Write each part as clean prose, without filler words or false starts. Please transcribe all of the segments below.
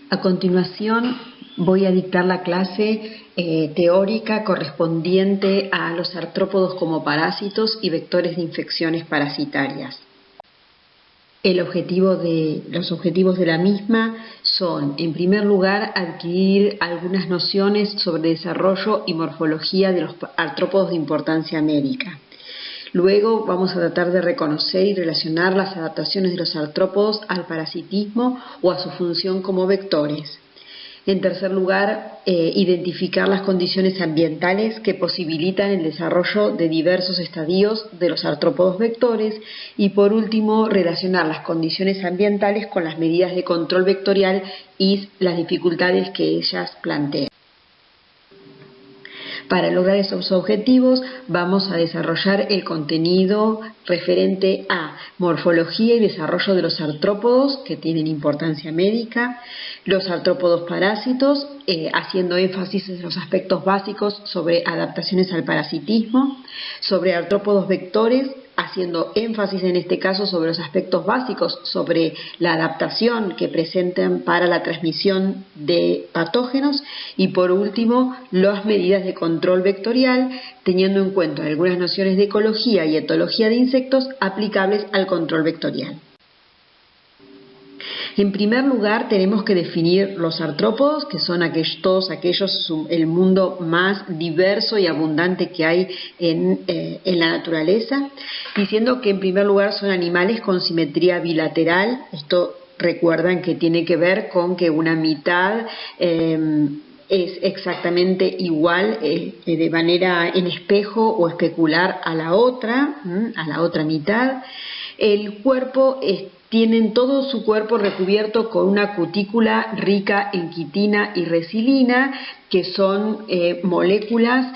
A continuación voy a dictar la clase teórica correspondiente a los artrópodos como parásitos y vectores de infecciones parasitarias. Los objetivos de la misma son, en primer lugar, adquirir algunas nociones sobre desarrollo y morfología de los artrópodos de importancia médica. Luego vamos a tratar de reconocer y relacionar las adaptaciones de los artrópodos al parasitismo o a su función como vectores. En tercer lugar, identificar las condiciones ambientales que posibilitan el desarrollo de diversos estadios de los artrópodos vectores y, por último, relacionar las condiciones ambientales con las medidas de control vectorial y las dificultades que ellas plantean. Para lograr esos objetivos vamos a desarrollar el contenido referente a morfología y desarrollo de los artrópodos que tienen importancia médica, los artrópodos parásitos, haciendo énfasis en los aspectos básicos sobre adaptaciones al parasitismo, sobre artrópodos vectores, haciendo énfasis en este caso sobre los aspectos básicos sobre la adaptación que presentan para la transmisión de patógenos y por último las medidas de control vectorial teniendo en cuenta algunas nociones de ecología y etología de insectos aplicables al control vectorial. En primer lugar, tenemos que definir los artrópodos, que son todos aquellos, el mundo más diverso y abundante que hay en la naturaleza, diciendo que en primer lugar son animales con simetría bilateral. Esto recuerdan que tiene que ver con que una mitad es exactamente igual de manera en espejo o especular a la otra mitad. El cuerpo tienen todo su cuerpo recubierto con una cutícula rica en quitina y resilina, que son moléculas,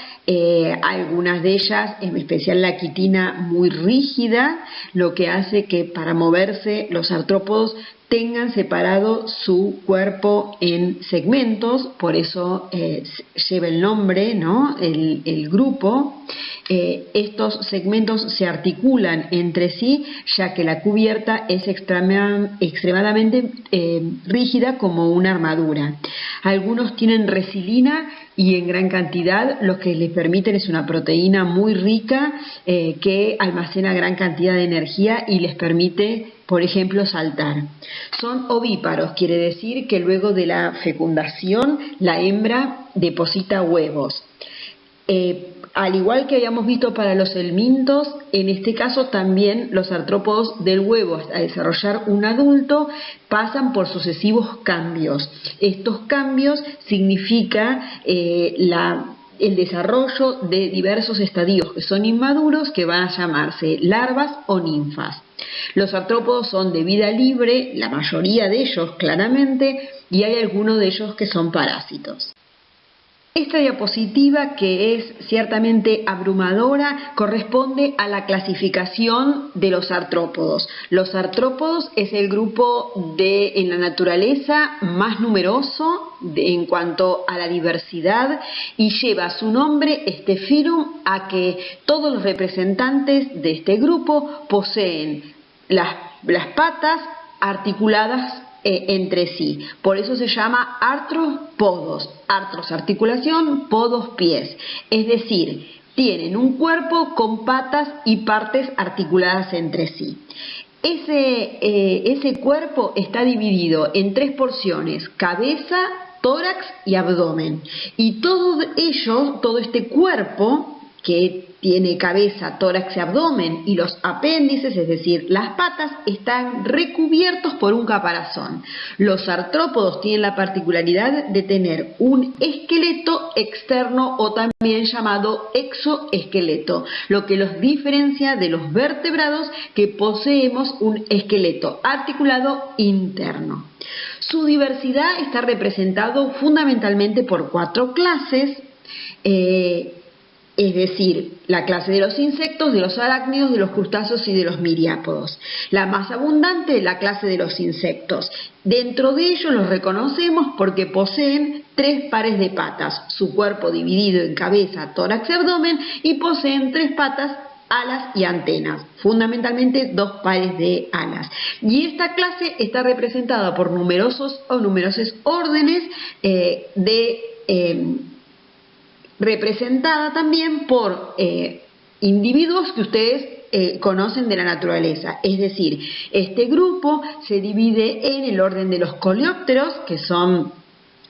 algunas de ellas, en especial la quitina, muy rígida, lo que hace que para moverse los artrópodos tengan separado su cuerpo en segmentos, por eso lleva el nombre, ¿no? El grupo. Estos segmentos se articulan entre sí, ya que la cubierta es extremadamente rígida como una armadura. Algunos tienen resilina y en gran cantidad, lo que les permiten es una proteína muy rica que almacena gran cantidad de energía y les permite, por ejemplo, saltar. Son ovíparos, quiere decir que luego de la fecundación la hembra deposita huevos. Al igual que habíamos visto para los helmintos, en este caso también los artrópodos del huevo hasta desarrollar un adulto pasan por sucesivos cambios. Estos cambios significan el desarrollo de diversos estadios que son inmaduros, que van a llamarse larvas o ninfas. Los artrópodos son de vida libre, la mayoría de ellos claramente, y hay algunos de ellos que son parásitos. Esta diapositiva, que es ciertamente abrumadora, corresponde a la clasificación de los artrópodos. Los artrópodos es el grupo en la naturaleza más numeroso en cuanto a la diversidad y lleva su nombre, este filum, a que todos los representantes de este grupo poseen las patas articuladas entre sí. Por eso se llama artrópodos. Artros, articulación, podos, pies. Es decir, tienen un cuerpo con patas y partes articuladas entre sí. Ese cuerpo está dividido en tres porciones: cabeza, tórax y abdomen. Y todo este cuerpo que tiene cabeza, tórax y abdomen, y los apéndices, es decir, las patas, están recubiertos por un caparazón. Los artrópodos tienen la particularidad de tener un esqueleto externo o también llamado exoesqueleto, lo que los diferencia de los vertebrados, que poseemos un esqueleto articulado interno. Su diversidad está representado fundamentalmente por 4 clases, es decir, la clase de los insectos, de los arácnidos, de los crustáceos y de los miriápodos. La más abundante es la clase de los insectos. Dentro de ellos los reconocemos porque poseen 3 pares de patas, su cuerpo dividido en cabeza, tórax y abdomen, y poseen 3 patas alas y antenas, fundamentalmente 2 pares de alas. Y esta clase está representada por numerosos órdenes representada también por individuos que ustedes conocen de la naturaleza. Es decir, este grupo se divide en el orden de los coleópteros, que son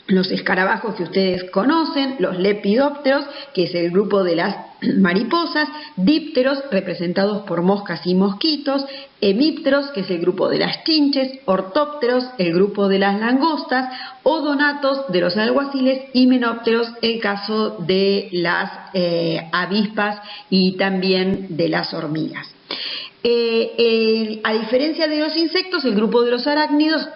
los escarabajos que ustedes conocen, los lepidópteros, que es el grupo de las mariposas, dípteros, representados por moscas y mosquitos, hemípteros, que es el grupo de las chinches, ortópteros, el grupo de las langostas, odonatos, de los alguaciles, y menópteros, el caso de las avispas y también de las hormigas. A diferencia de los insectos, el grupo de los arácnidos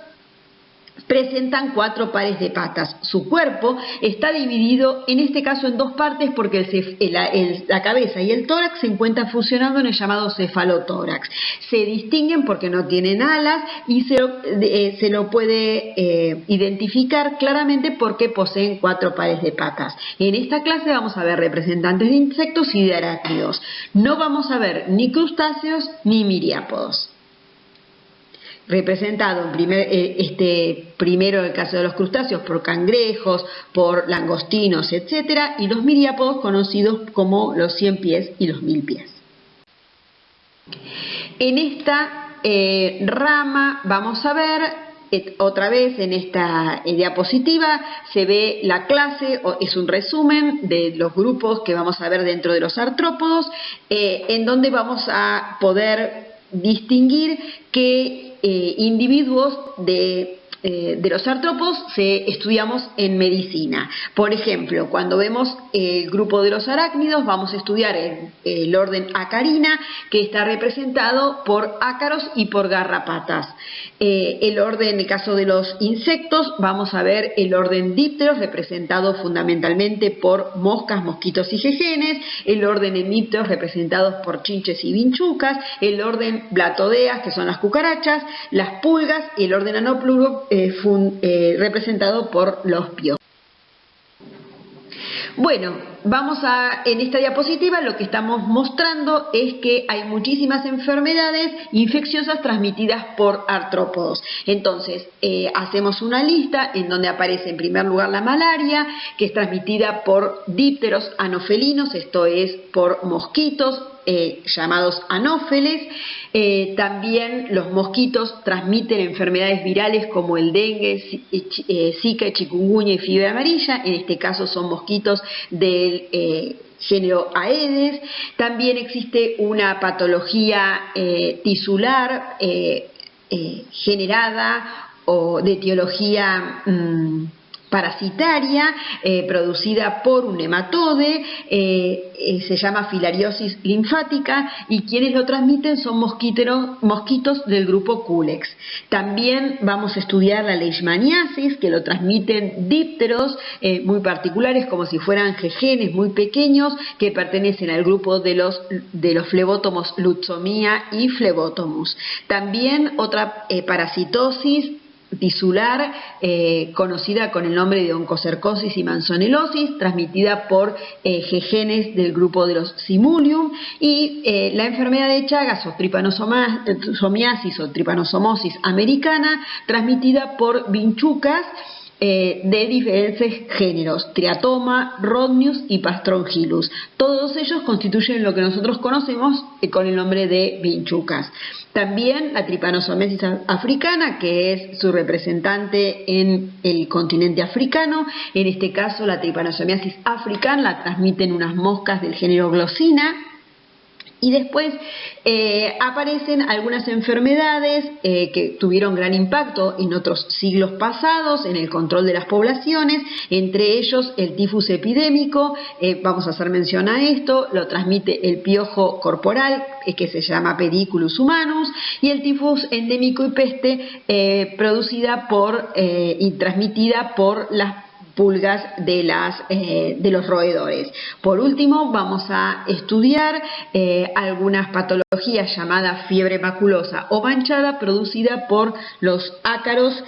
presentan 4 pares de patas. Su cuerpo está dividido, en este caso, en 2 partes porque la cabeza y el tórax se encuentran fusionando en el llamado cefalotórax. Se distinguen porque no tienen alas y se lo puede identificar claramente porque poseen 4 pares de patas. En esta clase vamos a ver representantes de insectos y de arácnidos. No vamos a ver ni crustáceos ni miriápodos. Representado primero el caso de los crustáceos por cangrejos, por langostinos, etcétera, y los miriápodos conocidos como los 100 pies y los 1000 pies. En esta rama vamos a ver otra vez en esta diapositiva se ve la clase, es un resumen de los grupos que vamos a ver dentro de los artrópodos, en donde vamos a poder distinguir qué individuos de los artrópodos estudiamos en medicina. Por ejemplo, cuando vemos el grupo de los arácnidos, vamos a estudiar el orden Acarina, que está representado por ácaros y por garrapatas. En el caso de los insectos, vamos a ver el orden dípteros, representado fundamentalmente por moscas, mosquitos y jejenes, el orden hemípteros, representados por chinches y vinchucas, el orden blatodeas, que son las cucarachas, las pulgas, y el orden anoplugo, representado por los piojos. Bueno, en esta diapositiva lo que estamos mostrando es que hay muchísimas enfermedades infecciosas transmitidas por artrópodos. Entonces, hacemos una lista en donde aparece en primer lugar la malaria, que es transmitida por dípteros anofelinos, esto es por mosquitos llamados anófeles. También los mosquitos transmiten enfermedades virales como el dengue, zika, chikungunya y fiebre amarilla. En este caso son mosquitos del género Aedes. También existe una patología tisular generada o de etiología parasitaria, producida por un nematode, se llama filariosis linfática, y quienes lo transmiten son mosquitos del grupo Culex. También vamos a estudiar la leishmaniasis, que lo transmiten dípteros muy particulares, como si fueran jejenes muy pequeños, que pertenecen al grupo de los flebótomos Lutzomia y Flebotomus. También otra parasitosis tisular conocida con el nombre de oncocercosis y manzonelosis, transmitida por jejenes del grupo de los Simulium, y la enfermedad de Chagas o tripanosomiasis o tripanosomosis americana, transmitida por vinchucas de diferentes géneros, Triatoma, Rhodnius y Pastrongylus. Todos ellos constituyen lo que nosotros conocemos con el nombre de vinchucas. También la tripanosomiasis africana, que es su representante en el continente africano. En este caso, la tripanosomiasis africana la transmiten unas moscas del género Glossina. Y después aparecen algunas enfermedades que tuvieron gran impacto en otros siglos pasados en el control de las poblaciones, entre ellos el tifus epidémico. Vamos a hacer mención a esto, lo transmite el piojo corporal, que se llama Pediculus humanus, y el tifus endémico y peste producida y transmitida por las pulgas de los roedores. Por último, vamos a estudiar algunas patologías llamadas fiebre maculosa o manchada, producida por los ácaros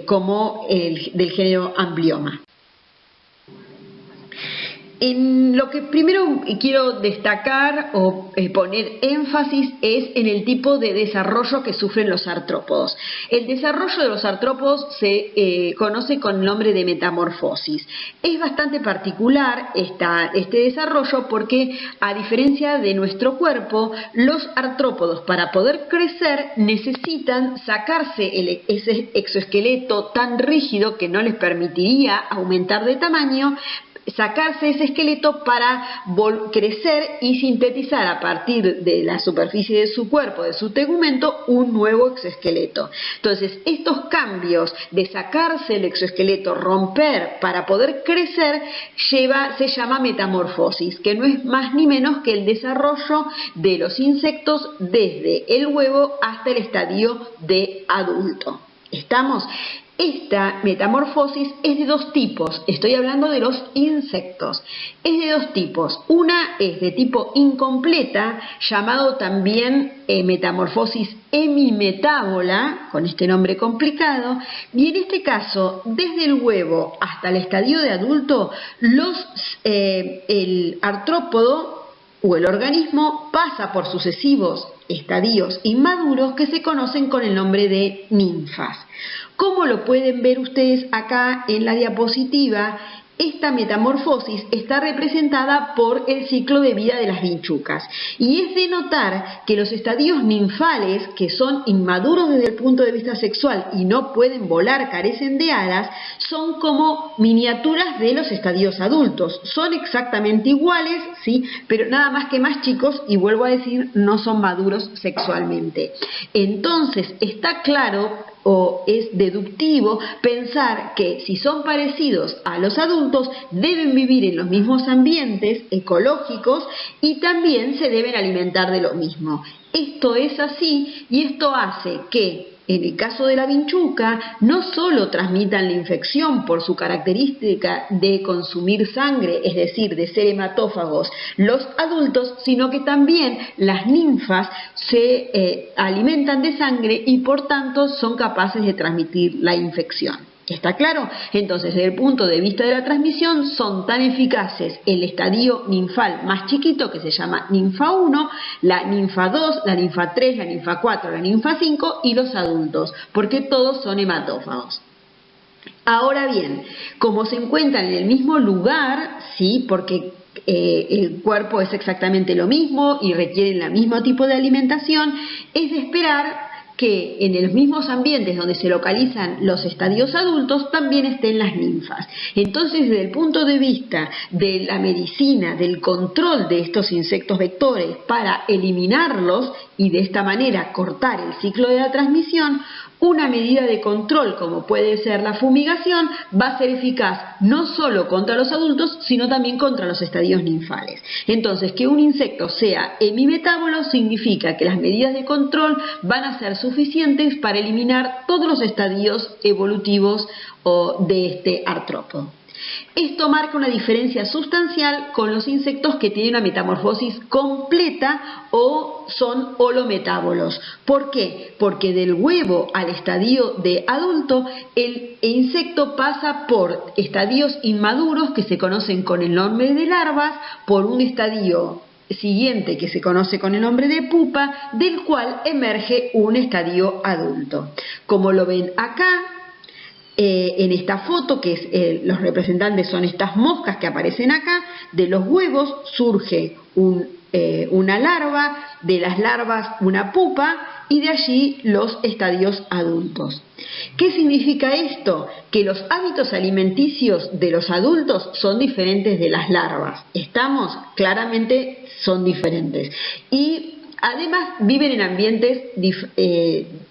como del género Amblyomma. En lo que primero quiero destacar o poner énfasis es en el tipo de desarrollo que sufren los artrópodos. El desarrollo de los artrópodos se conoce con el nombre de metamorfosis. Es bastante particular este desarrollo porque, a diferencia de nuestro cuerpo, los artrópodos para poder crecer necesitan sacarse ese exoesqueleto tan rígido que no les permitiría aumentar de tamaño, sacarse ese esqueleto para crecer y sintetizar a partir de la superficie de su cuerpo, de su tegumento, un nuevo exoesqueleto. Entonces, estos cambios de sacarse el exoesqueleto, romper para poder crecer, se llama metamorfosis, que no es más ni menos que el desarrollo de los insectos desde el huevo hasta el estadio de adulto. ¿Estamos? Esta metamorfosis es de dos tipos, estoy hablando de los insectos, es de dos tipos. Una es de tipo incompleta, llamado también metamorfosis hemimetábola, con este nombre complicado, y en este caso, desde el huevo hasta el estadio de adulto, el artrópodo o el organismo pasa por sucesivos estadios inmaduros que se conocen con el nombre de ninfas. Como lo pueden ver ustedes acá en la diapositiva, esta metamorfosis está representada por el ciclo de vida de las vinchucas, y es de notar que los estadios ninfales, que son inmaduros desde el punto de vista sexual y no pueden volar, carecen de alas, son como miniaturas de los estadios adultos. Son exactamente iguales, ¿sí? Pero nada más que más chicos, y vuelvo a decir, no son maduros sexualmente. Entonces está claro o es deductivo pensar que si son parecidos a los adultos deben vivir en los mismos ambientes ecológicos y también se deben alimentar de lo mismo. Esto es así y esto hace que en el caso de la vinchuca no solo transmitan la infección por su característica de consumir sangre, es decir, de ser hematófagos los adultos, sino que también las ninfas se alimentan de sangre y por tanto son capaces de transmitir la infección. ¿Está claro? Entonces, desde el punto de vista de la transmisión, son tan eficaces el estadio ninfal más chiquito, que se llama ninfa 1, la ninfa 2, la ninfa 3, la ninfa 4, la ninfa 5 y los adultos, porque todos son hematófagos. Ahora bien, como se encuentran en el mismo lugar, ¿sí? Porque el cuerpo es exactamente lo mismo y requieren el mismo tipo de alimentación, es de esperar que en los mismos ambientes donde se localizan los estadios adultos también estén las ninfas. Entonces, desde el punto de vista de la medicina, del control de estos insectos vectores para eliminarlos y de esta manera cortar el ciclo de la transmisión, una medida de control como puede ser la fumigación va a ser eficaz no solo contra los adultos, sino también contra los estadios ninfales. Entonces, que un insecto sea hemimetábolo significa que las medidas de control van a ser suficientes para eliminar todos los estadios evolutivos de este artrópodo. Esto marca una diferencia sustancial con los insectos que tienen una metamorfosis completa o son holometábolos. ¿Por qué? Porque del huevo al estadio de adulto, el insecto pasa por estadios inmaduros que se conocen con el nombre de larvas, por un estadio siguiente que se conoce con el nombre de pupa, del cual emerge un estadio adulto. Como lo ven acá, en esta foto, que los representantes son estas moscas que aparecen acá, de los huevos surge una larva, de las larvas una pupa y de allí los estadios adultos. ¿Qué significa esto? Que los hábitos alimenticios de los adultos son diferentes de las larvas. ¿Estamos? Claramente son diferentes. Y además viven en ambientes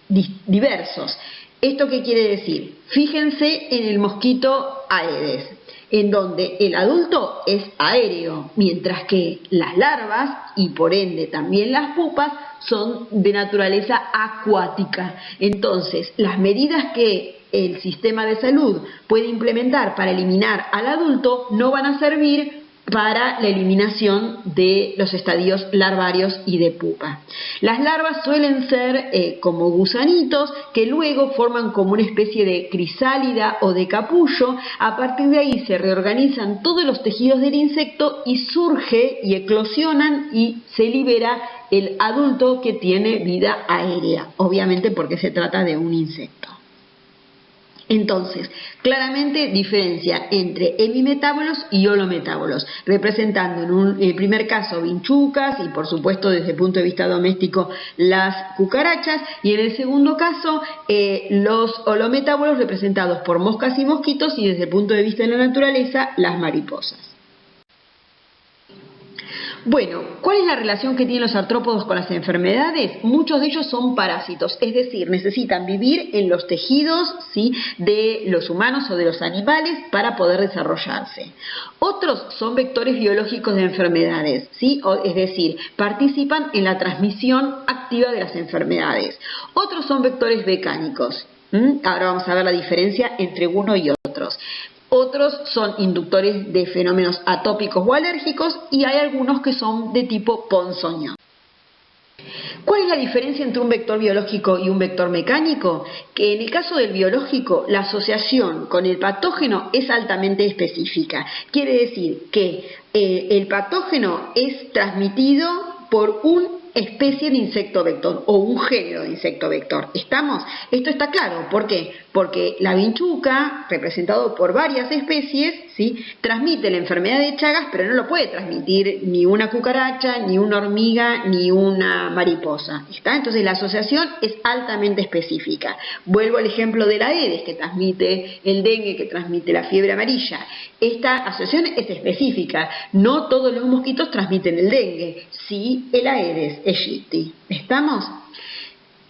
diversos. ¿Esto qué quiere decir? Fíjense en el mosquito Aedes, en donde el adulto es aéreo, mientras que las larvas, y por ende también las pupas, son de naturaleza acuática. Entonces, las medidas que el sistema de salud puede implementar para eliminar al adulto no van a servir para la eliminación de los estadios larvarios y de pupa. Las larvas suelen ser como gusanitos que luego forman como una especie de crisálida o de capullo. A partir de ahí se reorganizan todos los tejidos del insecto y surge y eclosionan y se libera el adulto que tiene vida aérea, obviamente porque se trata de un insecto. Entonces, claramente diferencia entre hemimetábolos y holometábolos, representando en el primer caso vinchucas y por supuesto desde el punto de vista doméstico las cucarachas, y en el segundo caso los holometábolos representados por moscas y mosquitos, y desde el punto de vista de la naturaleza las mariposas. Bueno, ¿cuál es la relación que tienen los artrópodos con las enfermedades? Muchos de ellos son parásitos, es decir, necesitan vivir en los tejidos, ¿sí?, de los humanos o de los animales para poder desarrollarse. Otros son vectores biológicos de enfermedades, ¿sí?, es decir, participan en la transmisión activa de las enfermedades. Otros son vectores mecánicos. Ahora vamos a ver la diferencia entre uno y otros. Otros son inductores de fenómenos atópicos o alérgicos, y hay algunos que son de tipo ponzoñoso. ¿Cuál es la diferencia entre un vector biológico y un vector mecánico? Que en el caso del biológico, la asociación con el patógeno es altamente específica. Quiere decir que el patógeno es transmitido por una especie de insecto vector o un género de insecto vector. ¿Estamos? Esto está claro. ¿Por qué? Porque la vinchuca, representado por varias especies, ¿sí?, transmite la enfermedad de Chagas, pero no lo puede transmitir ni una cucaracha, ni una hormiga, ni una mariposa. ¿Está? Entonces la asociación es altamente específica. Vuelvo al ejemplo de la Aedes, que transmite el dengue, que transmite la fiebre amarilla. Esta asociación es específica. No todos los mosquitos transmiten el dengue, sí el Aedes aegypti. ¿Estamos?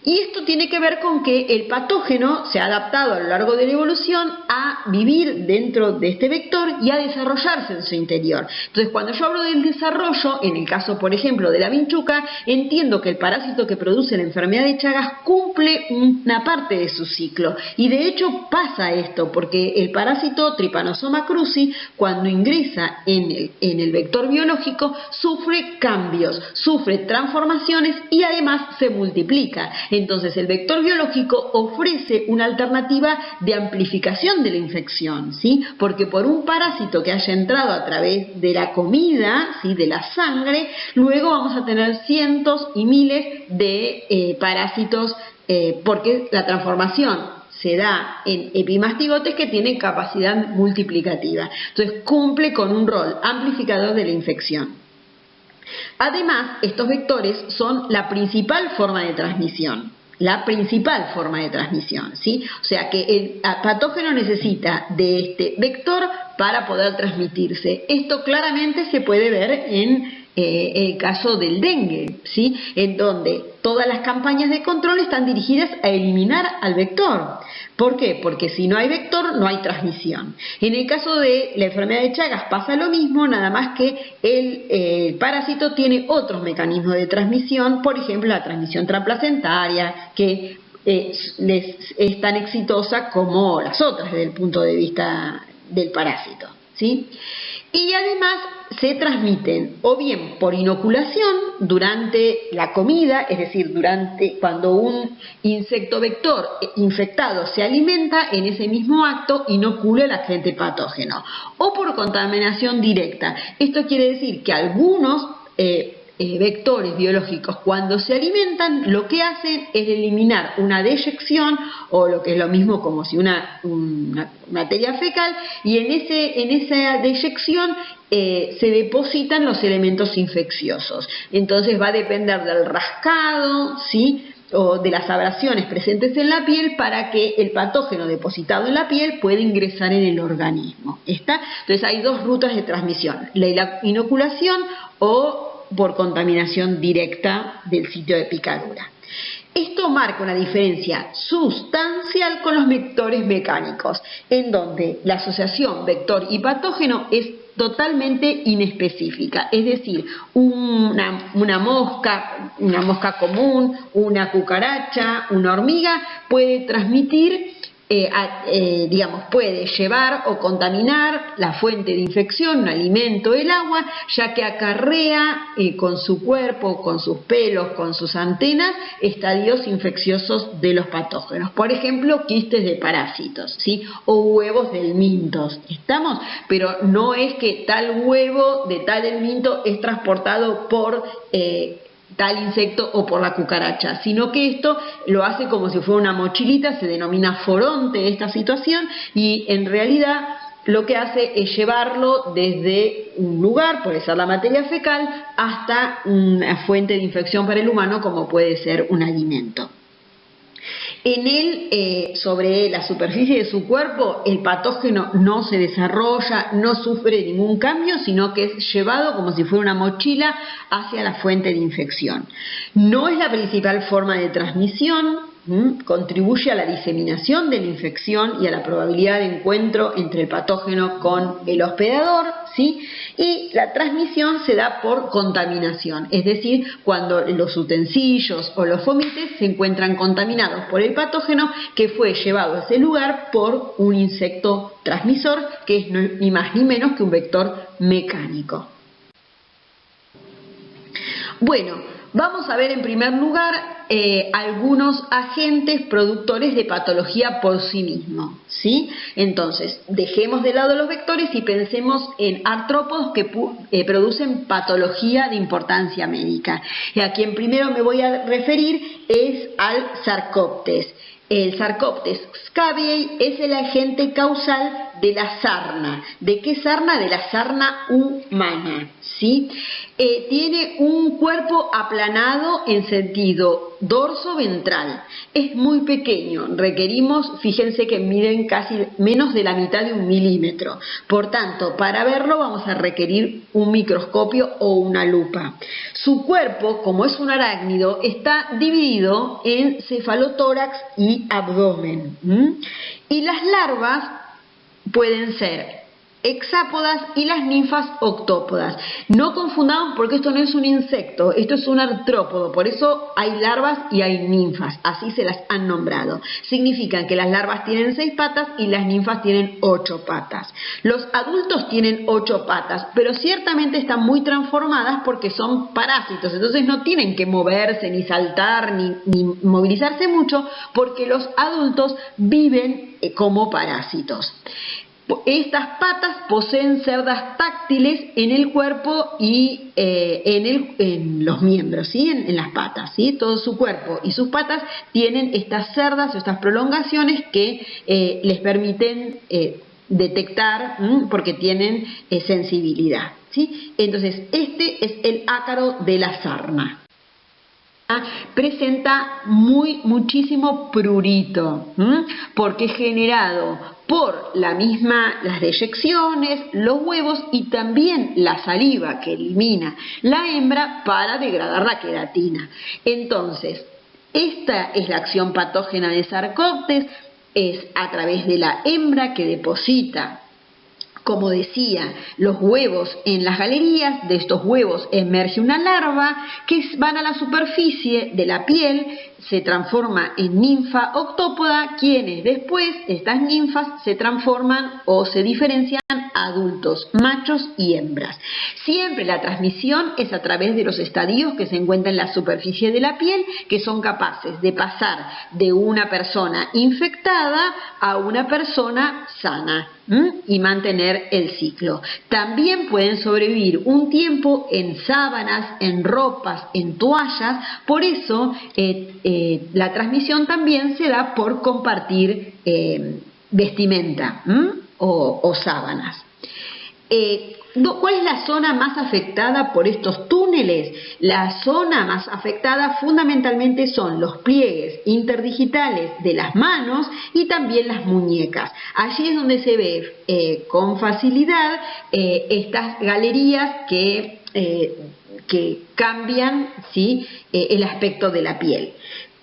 Y esto tiene que ver con que el patógeno se ha adaptado a lo largo de la evolución a vivir dentro de este vector y a desarrollarse en su interior. Entonces, cuando yo hablo del desarrollo, en el caso, por ejemplo, de la vinchuca, entiendo que el parásito que produce la enfermedad de Chagas cumple una parte de su ciclo. Y de hecho pasa esto, porque el parásito Trypanosoma cruzi, cuando ingresa en el vector biológico, sufre cambios, sufre transformaciones y además se multiplica. Entonces el vector biológico ofrece una alternativa de amplificación de la infección, ¿sí? Porque por un parásito que haya entrado a través de la comida, ¿sí?, de la sangre, luego vamos a tener cientos y miles de parásitos, porque la transformación se da en epimastigotes que tienen capacidad multiplicativa. Entonces cumple con un rol amplificador de la infección. Además, estos vectores son la principal forma de transmisión. ¿Sí? O sea que el patógeno necesita de este vector para poder transmitirse. Esto claramente se puede ver en el caso del dengue, ¿sí?, en donde todas las campañas de control están dirigidas a eliminar al vector. ¿Por qué? Porque si no hay vector, no hay transmisión. En el caso de la enfermedad de Chagas pasa lo mismo, nada más que el parásito tiene otros mecanismos de transmisión, por ejemplo la transmisión transplacentaria, que es tan exitosa como las otras desde el punto de vista del parásito, ¿sí? Y además se transmiten o bien por inoculación durante la comida, es decir, cuando un insecto vector infectado se alimenta, en ese mismo acto inocula el agente patógeno, o por contaminación directa. Esto quiere decir que algunos vectores biológicos, cuando se alimentan, lo que hacen es eliminar una deyección, o lo que es lo mismo como si una materia fecal, y en esa deyección se depositan los elementos infecciosos. Entonces va a depender del rascado, ¿sí?, o de las abrasiones presentes en la piel, para que el patógeno depositado en la piel pueda ingresar en el organismo. ¿Está? Entonces hay dos rutas de transmisión: la inoculación o por contaminación directa del sitio de picadura. Esto marca una diferencia sustancial con los vectores mecánicos, en donde la asociación vector y patógeno es totalmente inespecífica, es decir, una mosca común, una cucaracha, una hormiga puede transmitir puede llevar o contaminar la fuente de infección, un alimento, el agua, ya que acarrea con su cuerpo, con sus pelos, con sus antenas, estadios infecciosos de los patógenos. Por ejemplo, quistes de parásitos, ¿sí? O huevos de helmintos. ¿Estamos? Pero no es que tal huevo de tal helminto es transportado por tal insecto o por la cucaracha, sino que esto lo hace como si fuera una mochilita, se denomina foronte esta situación, y en realidad lo que hace es llevarlo desde un lugar, puede ser la materia fecal, hasta una fuente de infección para el humano, como puede ser un alimento. En él, sobre la superficie de su cuerpo, el patógeno no se desarrolla, no sufre ningún cambio, sino que es llevado como si fuera una mochila hacia la fuente de infección. No es la principal forma de transmisión, contribuye a la diseminación de la infección y a la probabilidad de encuentro entre el patógeno con el hospedador, ¿sí? Y la transmisión se da por contaminación, es decir, cuando los utensilios o los fomites se encuentran contaminados por el patógeno que fue llevado a ese lugar por un insecto transmisor, que es ni más ni menos que un vector mecánico. Bueno, vamos a ver en primer lugar algunos agentes productores de patología por sí mismos, ¿sí? Entonces, dejemos de lado los vectores y pensemos en artrópodos que producen patología de importancia médica. Y a quien primero me voy a referir es al Sarcoptes. El Sarcoptes scabiei es el agente causal de la sarna. ¿De qué sarna? De la sarna humana, ¿sí? Tiene un cuerpo aplanado en sentido dorso-ventral. Es muy pequeño. Requerimos, fíjense que miden casi menos de la mitad de 1 milímetro. Por tanto, para verlo vamos a requerir un microscopio o una lupa. Su cuerpo, como es un arácnido, está dividido en cefalotórax y abdomen. Y las larvas pueden ser hexápodas y las ninfas octópodas. No confundamos porque esto no es un insecto, esto es un artrópodo, por eso hay larvas y hay ninfas, así se las han nombrado. Significan que las larvas tienen 6 patas y las ninfas tienen 8 patas. Los adultos tienen 8 patas, pero ciertamente están muy transformadas porque son parásitos, entonces no tienen que moverse, ni saltar, ni movilizarse mucho, porque los adultos viven como parásitos. Estas patas poseen cerdas táctiles en el cuerpo y en los miembros, ¿sí? En las patas, ¿sí? Todo su cuerpo y sus patas tienen estas cerdas o estas prolongaciones que les permiten detectar, porque tienen sensibilidad, ¿sí? Entonces, este es el ácaro de la sarna. Presenta muchísimo prurito, porque es generado por las deyecciones, los huevos y también la saliva que elimina la hembra para degradar la queratina. Entonces, esta es la acción patógena de Sarcoptes, es a través de la hembra que deposita, como decía, los huevos en las galerías. De estos huevos emerge una larva que van a la superficie de la piel, se transforma en ninfa octópoda, quienes después, estas ninfas, se transforman o se diferencian adultos, machos y hembras. Siempre la transmisión es a través de los estadios que se encuentran en la superficie de la piel, que son capaces de pasar de una persona infectada a una persona sana y mantener el ciclo. También pueden sobrevivir un tiempo en sábanas, en ropas, en toallas. Por eso la transmisión también se da por compartir vestimenta o sábanas. ¿Cuál es la zona más afectada por estos túneles? La zona más afectada fundamentalmente son los pliegues interdigitales de las manos y también las muñecas. Allí es donde se ve con facilidad estas galerías que cambian, ¿sí? El aspecto de la piel.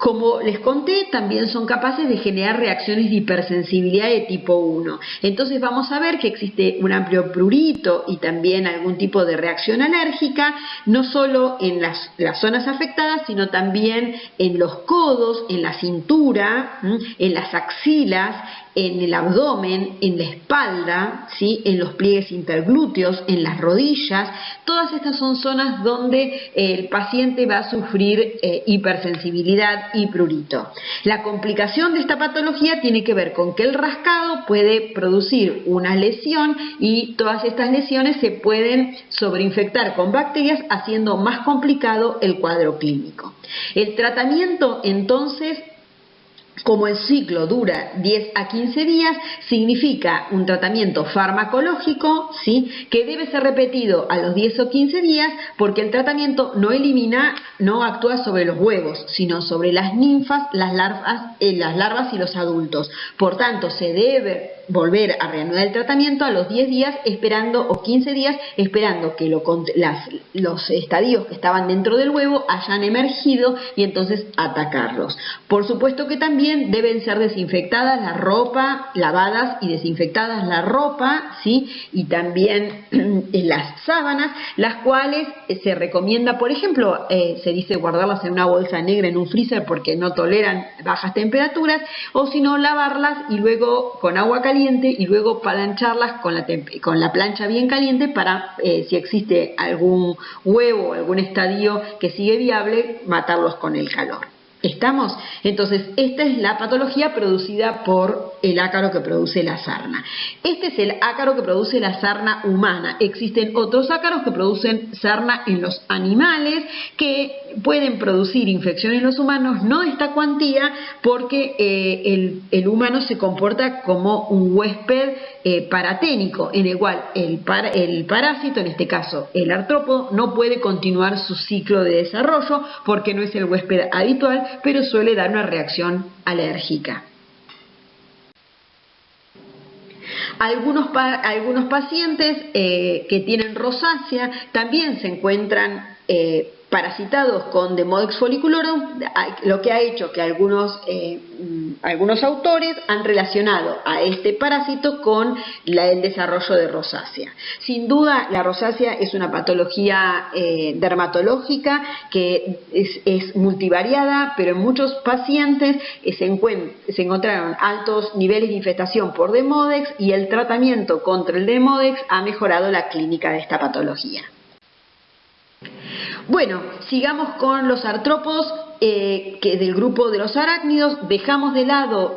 Como les conté, también son capaces de generar reacciones de hipersensibilidad de tipo 1. Entonces vamos a ver que existe un amplio prurito y también algún tipo de reacción alérgica, no solo en las zonas afectadas, sino también en los codos, en la cintura, en las axilas, en el abdomen, en la espalda, ¿sí? En los pliegues interglúteos, en las rodillas. Todas estas son zonas donde el paciente va a sufrir hipersensibilidad y prurito. La complicación de esta patología tiene que ver con que el rascado puede producir una lesión y todas estas lesiones se pueden sobreinfectar con bacterias, haciendo más complicado el cuadro clínico. El tratamiento, entonces, como el ciclo dura 10 a 15 días, significa un tratamiento farmacológico, ¿sí?, que debe ser repetido a los 10 o 15 días, porque el tratamiento no actúa sobre los huevos, sino sobre las ninfas, las larvas y los adultos. Por tanto, se debe volver a reanudar el tratamiento a los 10 días o 15 días, esperando que los estadios que estaban dentro del huevo hayan emergido y entonces atacarlos. Por supuesto que también deben ser desinfectadas la ropa, lavadas y desinfectadas la ropa, ¿sí?, y también las sábanas, las cuales se recomienda, por ejemplo, se dice guardarlas en una bolsa negra en un freezer porque no toleran bajas temperaturas, o si no, lavarlas y luego con agua caliente y luego plancharlas con la plancha bien caliente para, si existe algún huevo o algún estadio que sigue viable, matarlos con el calor. ¿Estamos? Entonces, esta es la patología producida por el ácaro que produce la sarna. Este es el ácaro que produce la sarna humana. Existen otros ácaros que producen sarna en los animales, que pueden producir infección en los humanos, no de esta cuantía, porque el humano se comporta como un huésped paraténico, en el cual el parásito, en este caso el artrópodo, no puede continuar su ciclo de desarrollo porque no es el huésped habitual, pero suele dar una reacción alérgica. Algunos pacientes que tienen rosácea también se encuentran parasitados con Demodex folliculorum, lo que ha hecho que algunos autores han relacionado a este parásito con el desarrollo de rosácea. Sin duda, la rosácea es una patología dermatológica que es multivariada, pero en muchos pacientes se encontraron altos niveles de infestación por Demodex, y el tratamiento contra el Demodex ha mejorado la clínica de esta patología. Bueno, sigamos con los artrópodos, que del grupo de los arácnidos. Dejamos de lado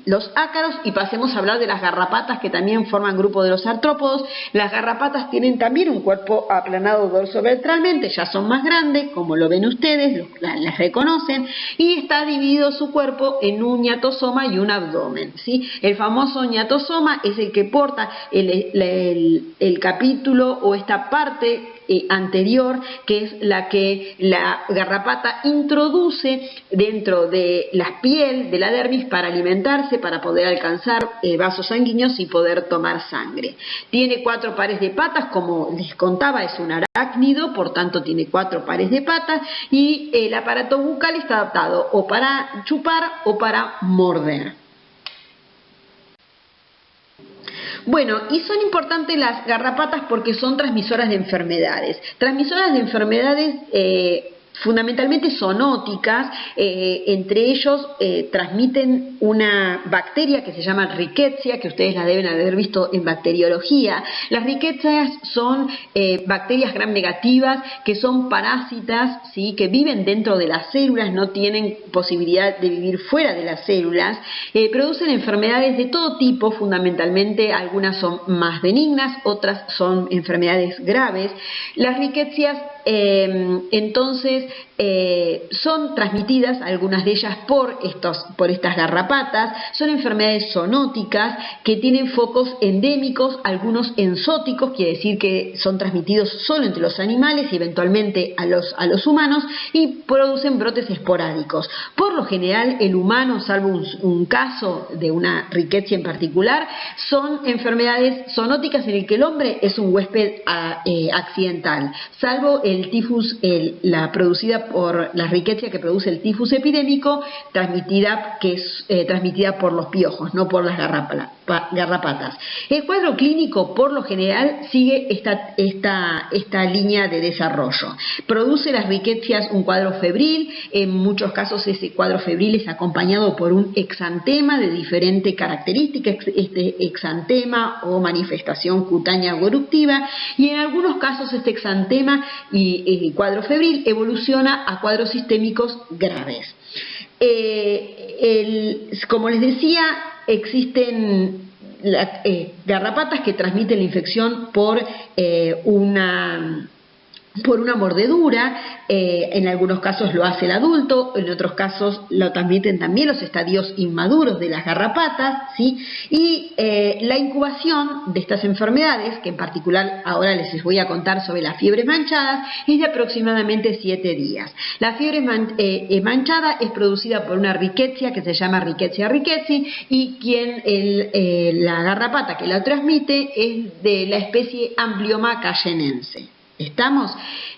los ácaros y pasemos a hablar de las garrapatas, que también forman grupo de los artrópodos. Las garrapatas tienen también un cuerpo aplanado dorsoventralmente, ya son más grandes, como lo ven ustedes, las reconocen, y está dividido su cuerpo en un ñatosoma y un abdomen, ¿sí? El famoso ñatosoma es el que porta el capítulo o esta parte anterior, que es la que la garrapata introduce dentro de la piel de la dermis para alimentarse, para poder alcanzar vasos sanguíneos y poder tomar sangre. Tiene 4 pares de patas, como les contaba, es un arácnido, por tanto tiene 4 pares de patas, y el aparato bucal está adaptado o para chupar o para morder. Bueno, y son importantes las garrapatas porque son transmisoras de enfermedades. Transmisoras de enfermedades fundamentalmente zoonóticas, entre ellos transmiten una bacteria que se llama Rickettsia, que ustedes la deben haber visto en bacteriología. Las Rickettsias son bacterias gram negativas, que son parásitas, ¿sí?, que viven dentro de las células, no tienen posibilidad de vivir fuera de las células, producen enfermedades de todo tipo, fundamentalmente algunas son más benignas, otras son enfermedades graves. Las Rickettsias entonces son transmitidas, algunas de ellas por estas garrapatas. Son enfermedades zoonóticas que tienen focos endémicos, algunos enzóticos, quiere decir que son transmitidos solo entre los animales y eventualmente a los humanos, y producen brotes esporádicos. Por lo general, el humano, salvo un caso de una Rickettsia en particular, son enfermedades zoonóticas en el que el hombre es un huésped accidental, salvo el tifus, la producida por la riqueza que produce el tifus epidémico, transmitida por los piojos, no por las garrapatas. El cuadro clínico, por lo general, sigue esta línea de desarrollo. Produce las riquezas un cuadro febril. En muchos casos ese cuadro febril es acompañado por un exantema de diferente característica, este exantema o manifestación cutánea o eruptiva, y en algunos casos este exantema y cuadro febril evoluciona a cuadros sistémicos graves. Como les decía, existen garrapatas que transmiten la infección por una mordedura. En algunos casos lo hace el adulto, en otros casos lo transmiten también los estadios inmaduros de las garrapatas, ¿sí? Y la incubación de estas enfermedades, que en particular ahora les voy a contar sobre las fiebres manchadas, es de aproximadamente 7 días. La fiebre manchada es producida por una riquezia que se llama Rickettsia rickettsii, y la garrapata que la transmite es de la especie Amblyoma cayennense. ¿Estamos?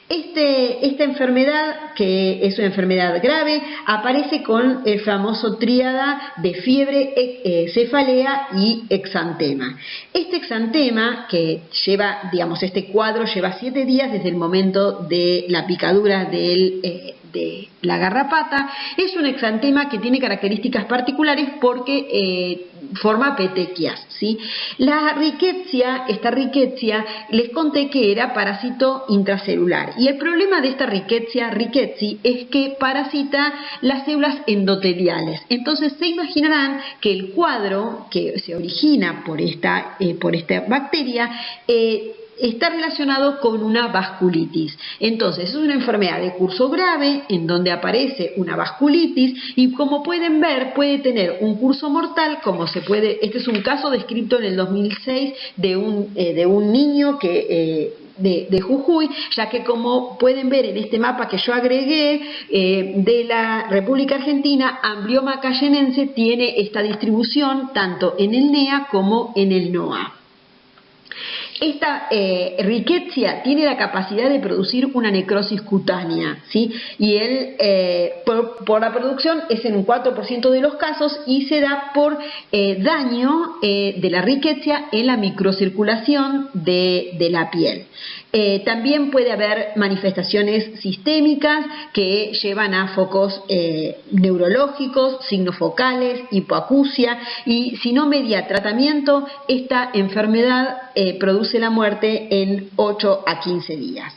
Esta enfermedad, que es una enfermedad grave, aparece con el famoso tríada de fiebre, cefalea y exantema. Este exantema, que lleva, este cuadro lleva 7 días desde el momento de la picadura de la garrapata, es un exantema que tiene características particulares porque forma petequias, ¿sí? Esta riquezia, les conté que era parásito intracelular, y el problema de esta Rickettsia rickettsii es que parasita las células endoteliales. Entonces se imaginarán que el cuadro que se origina por esta bacteria está relacionado con una vasculitis. Entonces es una enfermedad de curso grave en donde aparece una vasculitis, y como pueden ver puede tener un curso mortal, este es un caso descrito en el 2006 de un niño de Jujuy, ya que como pueden ver en este mapa que yo agregué de la República Argentina, Amblyoma cayennense tiene esta distribución tanto en el NEA como en el NOA. Esta riquezia tiene la capacidad de producir una necrosis cutánea, ¿sí? Y por la producción es en un 4% de los casos, y se da por daño de la riquezia en la microcirculación de la piel. También puede haber manifestaciones sistémicas que llevan a focos neurológicos, signos focales, hipoacusia, y si no media tratamiento, esta enfermedad produce la muerte en 8 a 15 días.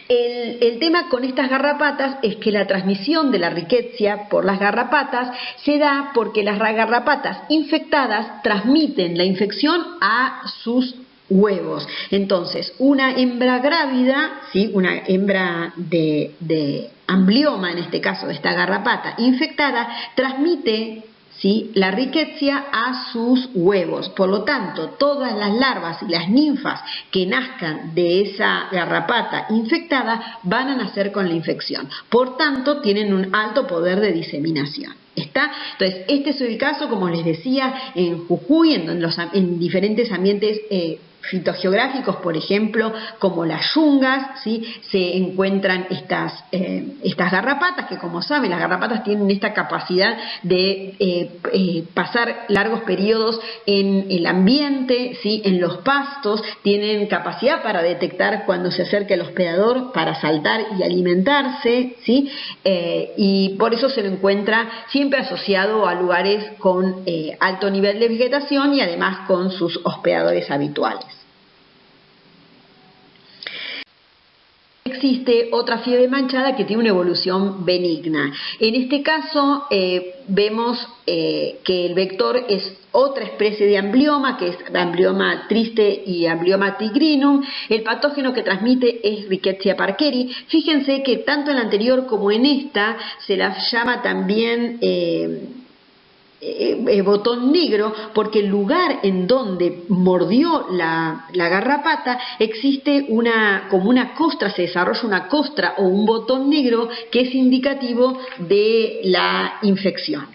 El tema con estas garrapatas es que la transmisión de la riquezia por las garrapatas se da porque las garrapatas infectadas transmiten la infección a sus huevos. Entonces, una hembra grávida, ¿sí? Una hembra de Amblyoma, en este caso de esta garrapata infectada, transmite, ¿sí?, la riquezia a sus huevos. Por lo tanto, todas las larvas y las ninfas que nazcan de esa garrapata infectada van a nacer con la infección. Por tanto, tienen un alto poder de diseminación. ¿Está? Entonces, este es el caso, como les decía, en Jujuy, en diferentes ambientes fitogeográficos, por ejemplo, como las yungas, ¿sí?, se encuentran estas garrapatas, que, como saben, las garrapatas tienen esta capacidad de pasar largos periodos en el ambiente, ¿sí?, en los pastos, tienen capacidad para detectar cuando se acerca el hospedador para saltar y alimentarse, ¿sí? Y por eso se lo encuentra siempre asociado a lugares con alto nivel de vegetación y además con sus hospedadores habituales. Existe otra fiebre manchada que tiene una evolución benigna. En este caso vemos que el vector es otra especie de Amblyoma, que es Amblyoma triste y Amblyoma tigrinum. El patógeno que transmite es Rickettsia parkeri. Fíjense que tanto en la anterior como en esta se la llama también botón negro, porque el lugar en donde mordió la garrapata existe como una costra, se desarrolla una costra o un botón negro que es indicativo de la infección.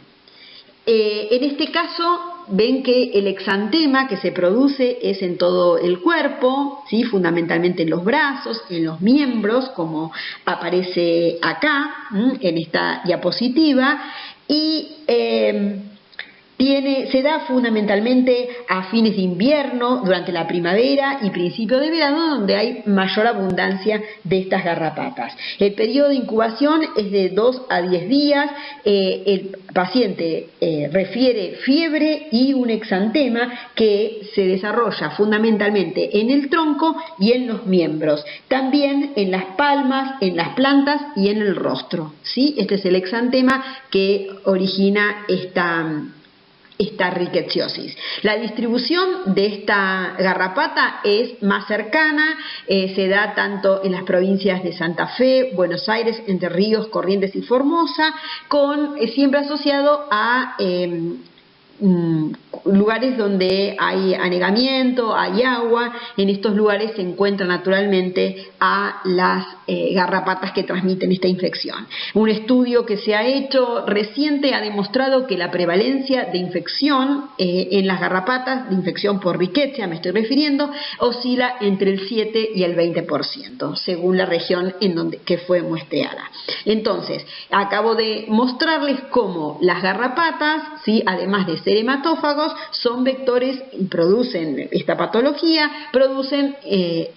En este caso ven que el exantema que se produce es en todo el cuerpo, ¿sí? Fundamentalmente en los brazos, en los miembros, como aparece acá, en esta diapositiva, y se da fundamentalmente a fines de invierno, durante la primavera y principio de verano, donde hay mayor abundancia de estas garrapatas. El periodo de incubación es de 2 a 10 días. El paciente refiere fiebre y un exantema que se desarrolla fundamentalmente en el tronco y en los miembros, también en las palmas, en las plantas y en el rostro, ¿sí? Este es el exantema que origina esta rickettsiosis. La distribución de esta garrapata es más cercana, se da tanto en las provincias de Santa Fe, Buenos Aires, Entre Ríos, Corrientes y Formosa, siempre asociado a lugares donde hay anegamiento, hay agua. En estos lugares se encuentran naturalmente a las garrapatas que transmiten esta infección. Un estudio que se ha hecho reciente ha demostrado que la prevalencia de infección en las garrapatas, de infección por rickettsia me estoy refiriendo, oscila entre el 7 y el 20%, según la región que fue muestreada. Entonces, acabo de mostrarles cómo las garrapatas, ¿sí?, además de ser hematófagos, son vectores y producen esta patología,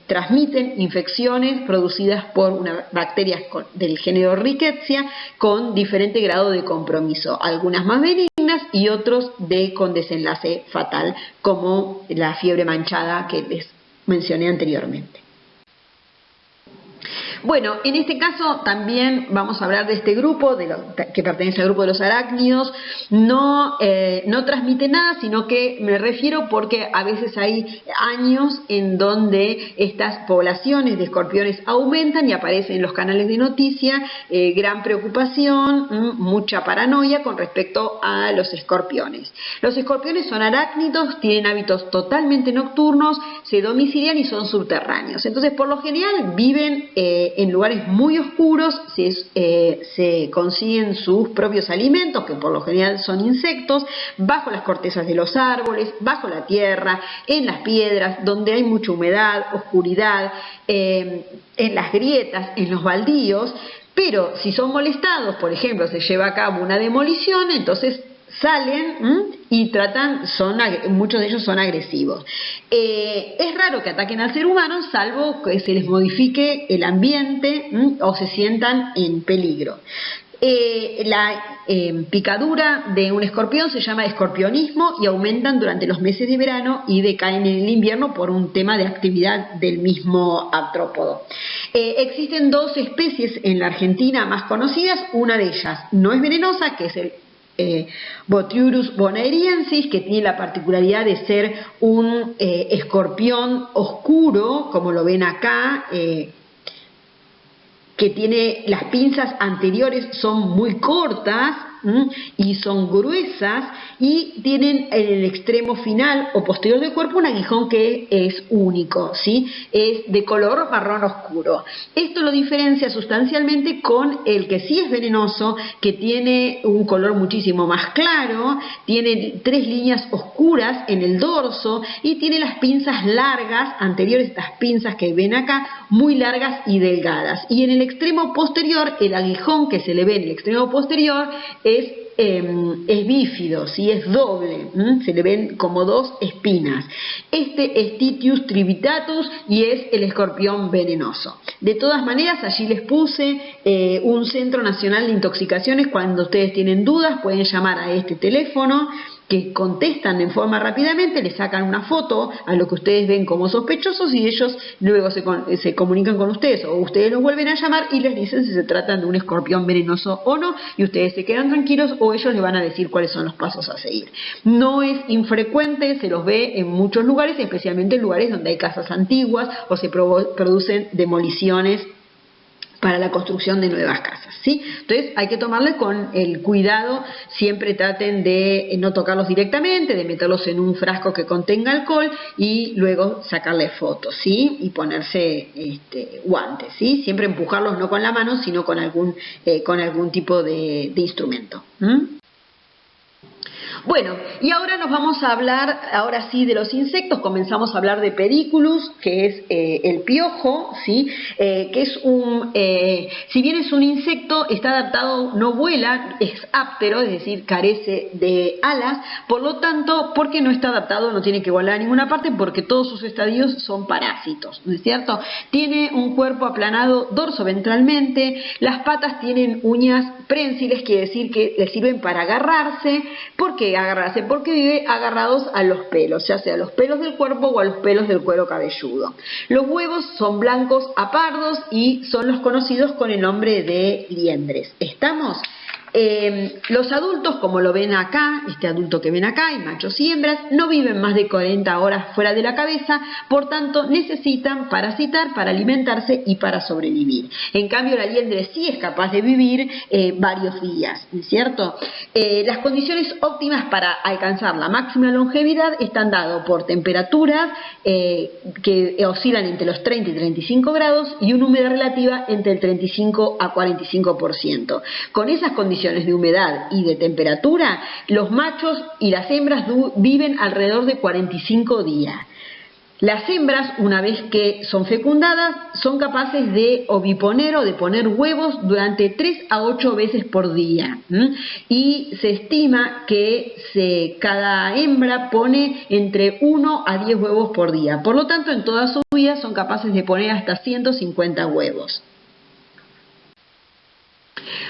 transmiten infecciones producidas por una bacteria del género Rickettsia con diferente grado de compromiso, algunas más benignas y otros con desenlace fatal, como la fiebre manchada que les mencioné anteriormente. Bueno, en este caso también vamos a hablar de este grupo, que pertenece al grupo de los arácnidos. No transmite nada, sino que me refiero porque a veces hay años en donde estas poblaciones de escorpiones aumentan y aparecen en los canales de noticias gran preocupación, mucha paranoia con respecto a los escorpiones. Los escorpiones son arácnidos, tienen hábitos totalmente nocturnos, se domicilian y son subterráneos. Entonces, por lo general, viven en lugares muy oscuros, se consiguen sus propios alimentos, que por lo general son insectos, bajo las cortezas de los árboles, bajo la tierra, en las piedras, donde hay mucha humedad, oscuridad, en las grietas, en los baldíos. Pero si son molestados, por ejemplo, se lleva a cabo una demolición, entonces salen y muchos de ellos son agresivos. Es raro que ataquen al ser humano, salvo que se les modifique el ambiente o se sientan en peligro. La picadura de un escorpión se llama escorpionismo y aumentan durante los meses de verano y decaen en el invierno por un tema de actividad del mismo artrópodo. Existen 2 especies en la Argentina más conocidas. Una de ellas no es venenosa, que es el Botrurus bonaeriensis, que tiene la particularidad de ser un escorpión oscuro, como lo ven acá, que tiene las pinzas anteriores son muy cortas y son gruesas y tienen en el extremo final o posterior del cuerpo un aguijón que es único, ¿sí? Es de color marrón oscuro. Esto lo diferencia sustancialmente con el que sí es venenoso, que tiene un color muchísimo más claro, tiene 3 líneas oscuras en el dorso y tiene las pinzas largas, anteriores, estas pinzas que ven acá, muy largas y delgadas. Y en el extremo posterior, el aguijón que se le ve en el extremo posterior es bífido, ¿sí? Es doble, se le ven como 2 espinas. Este es Titius tribitatus y es el escorpión venenoso. De todas maneras, allí les puse un Centro Nacional de Intoxicaciones. Cuando ustedes tienen dudas pueden llamar a este teléfono, que contestan en forma rápidamente, le sacan una foto a lo que ustedes ven como sospechosos y ellos luego se comunican con ustedes o ustedes los vuelven a llamar y les dicen si se tratan de un escorpión venenoso o no, y ustedes se quedan tranquilos o ellos les van a decir cuáles son los pasos a seguir. No es infrecuente, se los ve en muchos lugares, especialmente en lugares donde hay casas antiguas o se producen demoliciones para la construcción de nuevas casas, ¿sí? Entonces hay que tomarle con el cuidado, siempre traten de no tocarlos directamente, de meterlos en un frasco que contenga alcohol y luego sacarle fotos, ¿sí? Y ponerse guantes, ¿sí? Siempre empujarlos no con la mano, sino con algún tipo de instrumento. Bueno, y ahora nos vamos a hablar, ahora sí, de los insectos. Comenzamos a hablar de Pediculus, que es el piojo, ¿sí? Que es si bien es un insecto, está adaptado, no vuela, es áptero, es decir, carece de alas, por lo tanto, porque no está adaptado, no tiene que volar a ninguna parte, porque todos sus estadios son parásitos, ¿no es cierto? Tiene un cuerpo aplanado dorso-ventralmente, las patas tienen uñas prensiles, quiere decir que le sirven para agarrarse. ¿Por qué agarrarse? Porque vive agarrados a los pelos, ya sea a los pelos del cuerpo o a los pelos del cuero cabelludo. Los huevos son blancos a pardos y son los conocidos con el nombre de liendres. ¿Estamos? Los adultos, como lo ven acá, este adulto que ven acá, y machos y hembras, no viven más de 40 horas fuera de la cabeza, por tanto necesitan parasitar para alimentarse y para sobrevivir. En cambio, la liendre sí es capaz de vivir varios días, ¿no es cierto? Las condiciones óptimas para alcanzar la máxima longevidad están dadas por temperaturas que oscilan entre los 30 y 35 grados y una humedad relativa entre el 35 a 45%. Con esas condiciones de humedad y de temperatura, los machos y las hembras viven alrededor de 45 días. Las hembras, una vez que son fecundadas, son capaces de oviponer o de poner huevos durante 3 a 8 veces por día. Y se estima que cada hembra pone entre 1 a 10 huevos por día. Por lo tanto, en toda su vida son capaces de poner hasta 150 huevos.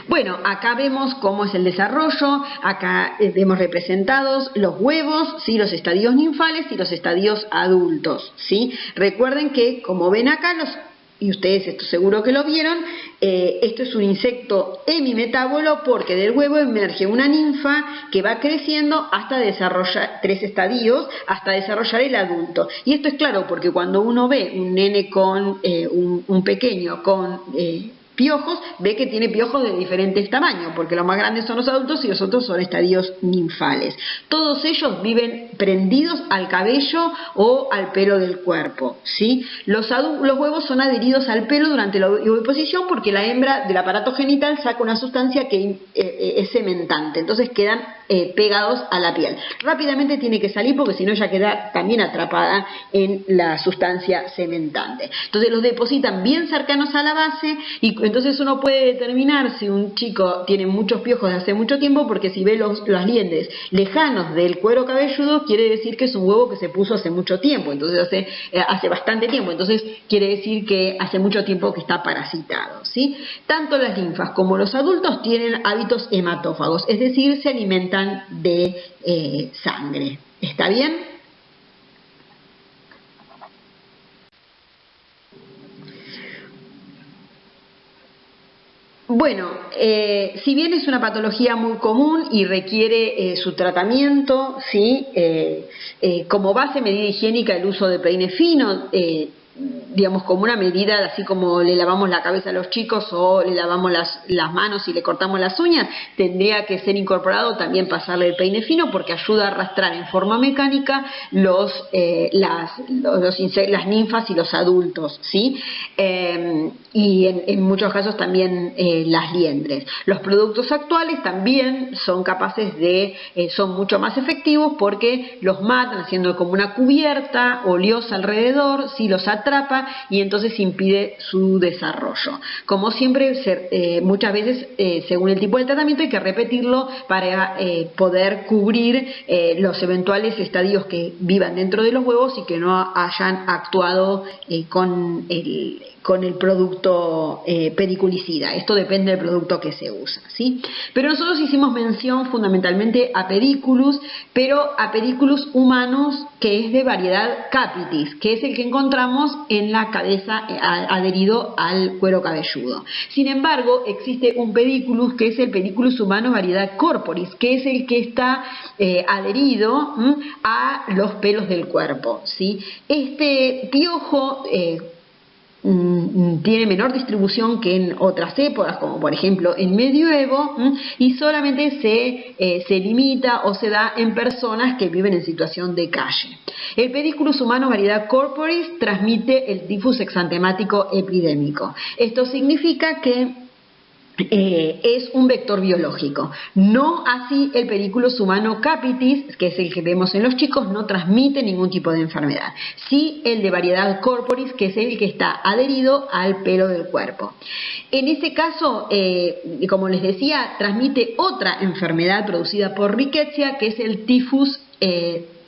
Bueno, acá vemos cómo es el desarrollo, acá vemos representados los huevos, ¿sí? Los estadios ninfales y los estadios adultos, ¿sí? Recuerden que, como ven acá, y ustedes esto seguro que lo vieron, esto es un insecto hemimetábolo porque del huevo emerge una ninfa que va creciendo hasta desarrollar 3 estadios, hasta desarrollar el adulto. Y esto es claro porque cuando uno ve un nene con un pequeño con piojos, ve que tiene piojos de diferentes tamaños, porque los más grandes son los adultos y los otros son estadios ninfales. Todos ellos viven prendidos al cabello o al pelo del cuerpo, ¿sí? Los huevos son adheridos al pelo durante la oviposición porque la hembra del aparato genital saca una sustancia que es cementante, entonces quedan pegados a la piel. Rápidamente tiene que salir porque si no ella queda también atrapada en la sustancia cementante. Entonces los depositan bien cercanos a la base y entonces uno puede determinar si un chico tiene muchos piojos de hace mucho tiempo porque si ve los liendres lejanos del cuero cabelludo quiere decir que es un huevo que se puso hace mucho tiempo, entonces hace bastante tiempo, entonces quiere decir que hace mucho tiempo que está parasitado, ¿sí? Tanto las ninfas como los adultos tienen hábitos hematófagos, es decir, se alimentan de sangre. ¿Está bien? Bueno, si bien es una patología muy común y requiere su tratamiento, ¿sí? Como base medida higiénica el uso de peine fino, digamos como una medida, así como le lavamos la cabeza a los chicos o le lavamos las manos y le cortamos las uñas, tendría que ser incorporado también pasarle el peine fino porque ayuda a arrastrar en forma mecánica las ninfas y los adultos, ¿sí? Y en muchos casos también las liendres. Los productos actuales también son capaces son mucho más efectivos porque los matan haciendo como una cubierta oleosa alrededor, ¿sí? Los atrapa y entonces impide su desarrollo. Como siempre, muchas veces, según el tipo de tratamiento, hay que repetirlo para poder cubrir los eventuales estadios que vivan dentro de los huevos y que no hayan actuado con el producto pediculicida. Esto depende del producto que se usa, ¿sí? Pero nosotros hicimos mención fundamentalmente a Pediculus, pero a Pediculus humanos, que es de variedad capitis, que es el que encontramos en la cabeza adherido al cuero cabelludo. Sin embargo, existe un Pediculus que es el Pediculus humano variedad corporis, que es el que está adherido a los pelos del cuerpo, ¿sí? Este piojo tiene menor distribución que en otras épocas, como por ejemplo en medioevo, y solamente se limita o se da en personas que viven en situación de calle. El Pediculus humano variedad corporis transmite el tifus exantemático epidémico. Esto significa que es un vector biológico. No así el Periculus humano capitis, que es el que vemos en los chicos, no transmite ningún tipo de enfermedad. Sí el de variedad corporis, que es el que está adherido al pelo del cuerpo. En este caso, como les decía, transmite otra enfermedad producida por rickettsia, que es el tifus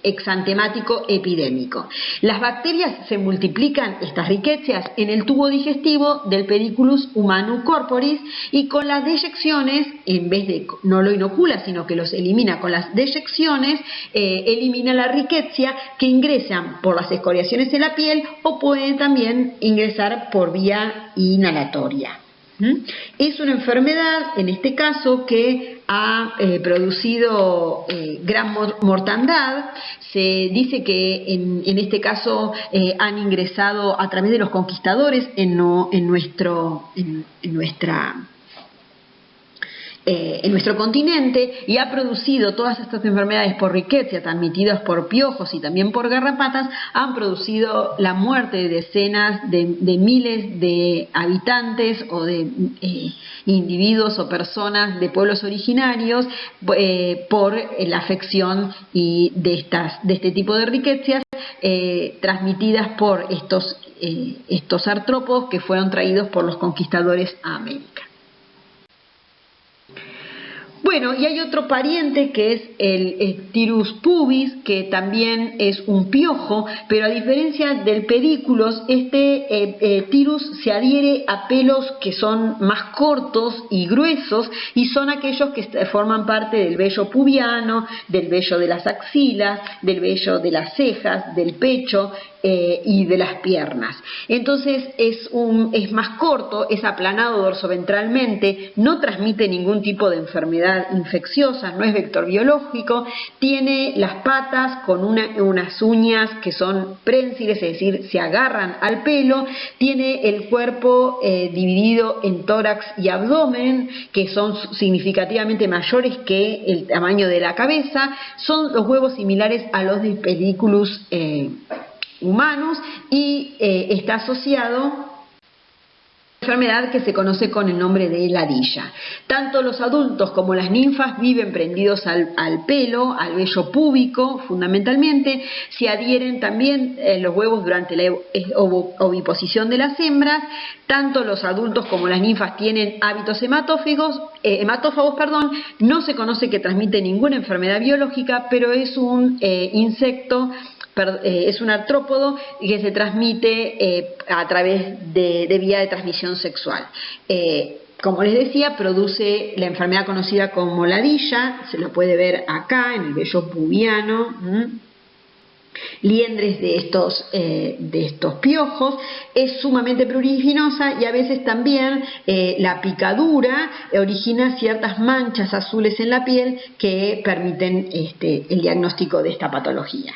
exantemático epidémico. Las bacterias se multiplican, estas rickettsias, en el tubo digestivo del Periculus humanum corporis, y con las deyecciones, en vez de no lo inocula, sino que los elimina con las deyecciones, elimina la rickettsia, que ingresan por las escoriaciones en la piel o pueden también ingresar por vía inhalatoria. Es una enfermedad, en este caso, que ha producido gran mortandad. Se dice que en este caso han ingresado a través de los conquistadores en nuestro continente, y ha producido todas estas enfermedades por rickettsia transmitidas por piojos y también por garrapatas. Han producido la muerte de decenas de miles de habitantes o de individuos o personas de pueblos originarios por la afección de este tipo de rickettsias transmitidas por estos artrópodos que fueron traídos por los conquistadores a América. Bueno, y hay otro pariente que es el Pterus pubis, que también es un piojo, pero a diferencia del Periculus, este Pterus se adhiere a pelos que son más cortos y gruesos, y son aquellos que forman parte del vello pubiano, del vello de las axilas, del vello de las cejas, del pecho y de las piernas. Entonces es más corto, es aplanado dorsoventralmente, no transmite ningún tipo de enfermedad infecciosa, no es vector biológico, tiene las patas con unas uñas que son prensiles, es decir, se agarran al pelo, tiene el cuerpo dividido en tórax y abdomen, que son significativamente mayores que el tamaño de la cabeza, son los huevos similares a los del Periculus humanos, y está asociado a una enfermedad que se conoce con el nombre de ladilla. Tanto los adultos como las ninfas viven prendidos al pelo, al vello púbico fundamentalmente. Se adhieren también los huevos durante la oviposición de las hembras. Tanto los adultos como las ninfas tienen hábitos hematófagos, no se conoce que transmite ninguna enfermedad biológica, pero es un insecto, es un artrópodo que se transmite a través de vía de transmisión sexual. Como les decía, produce la enfermedad conocida como ladilla, se lo puede ver acá en el vello pubiano. Liendres de estos piojos, es sumamente pruriginosa, y a veces también la picadura origina ciertas manchas azules en la piel que permiten el diagnóstico de esta patología.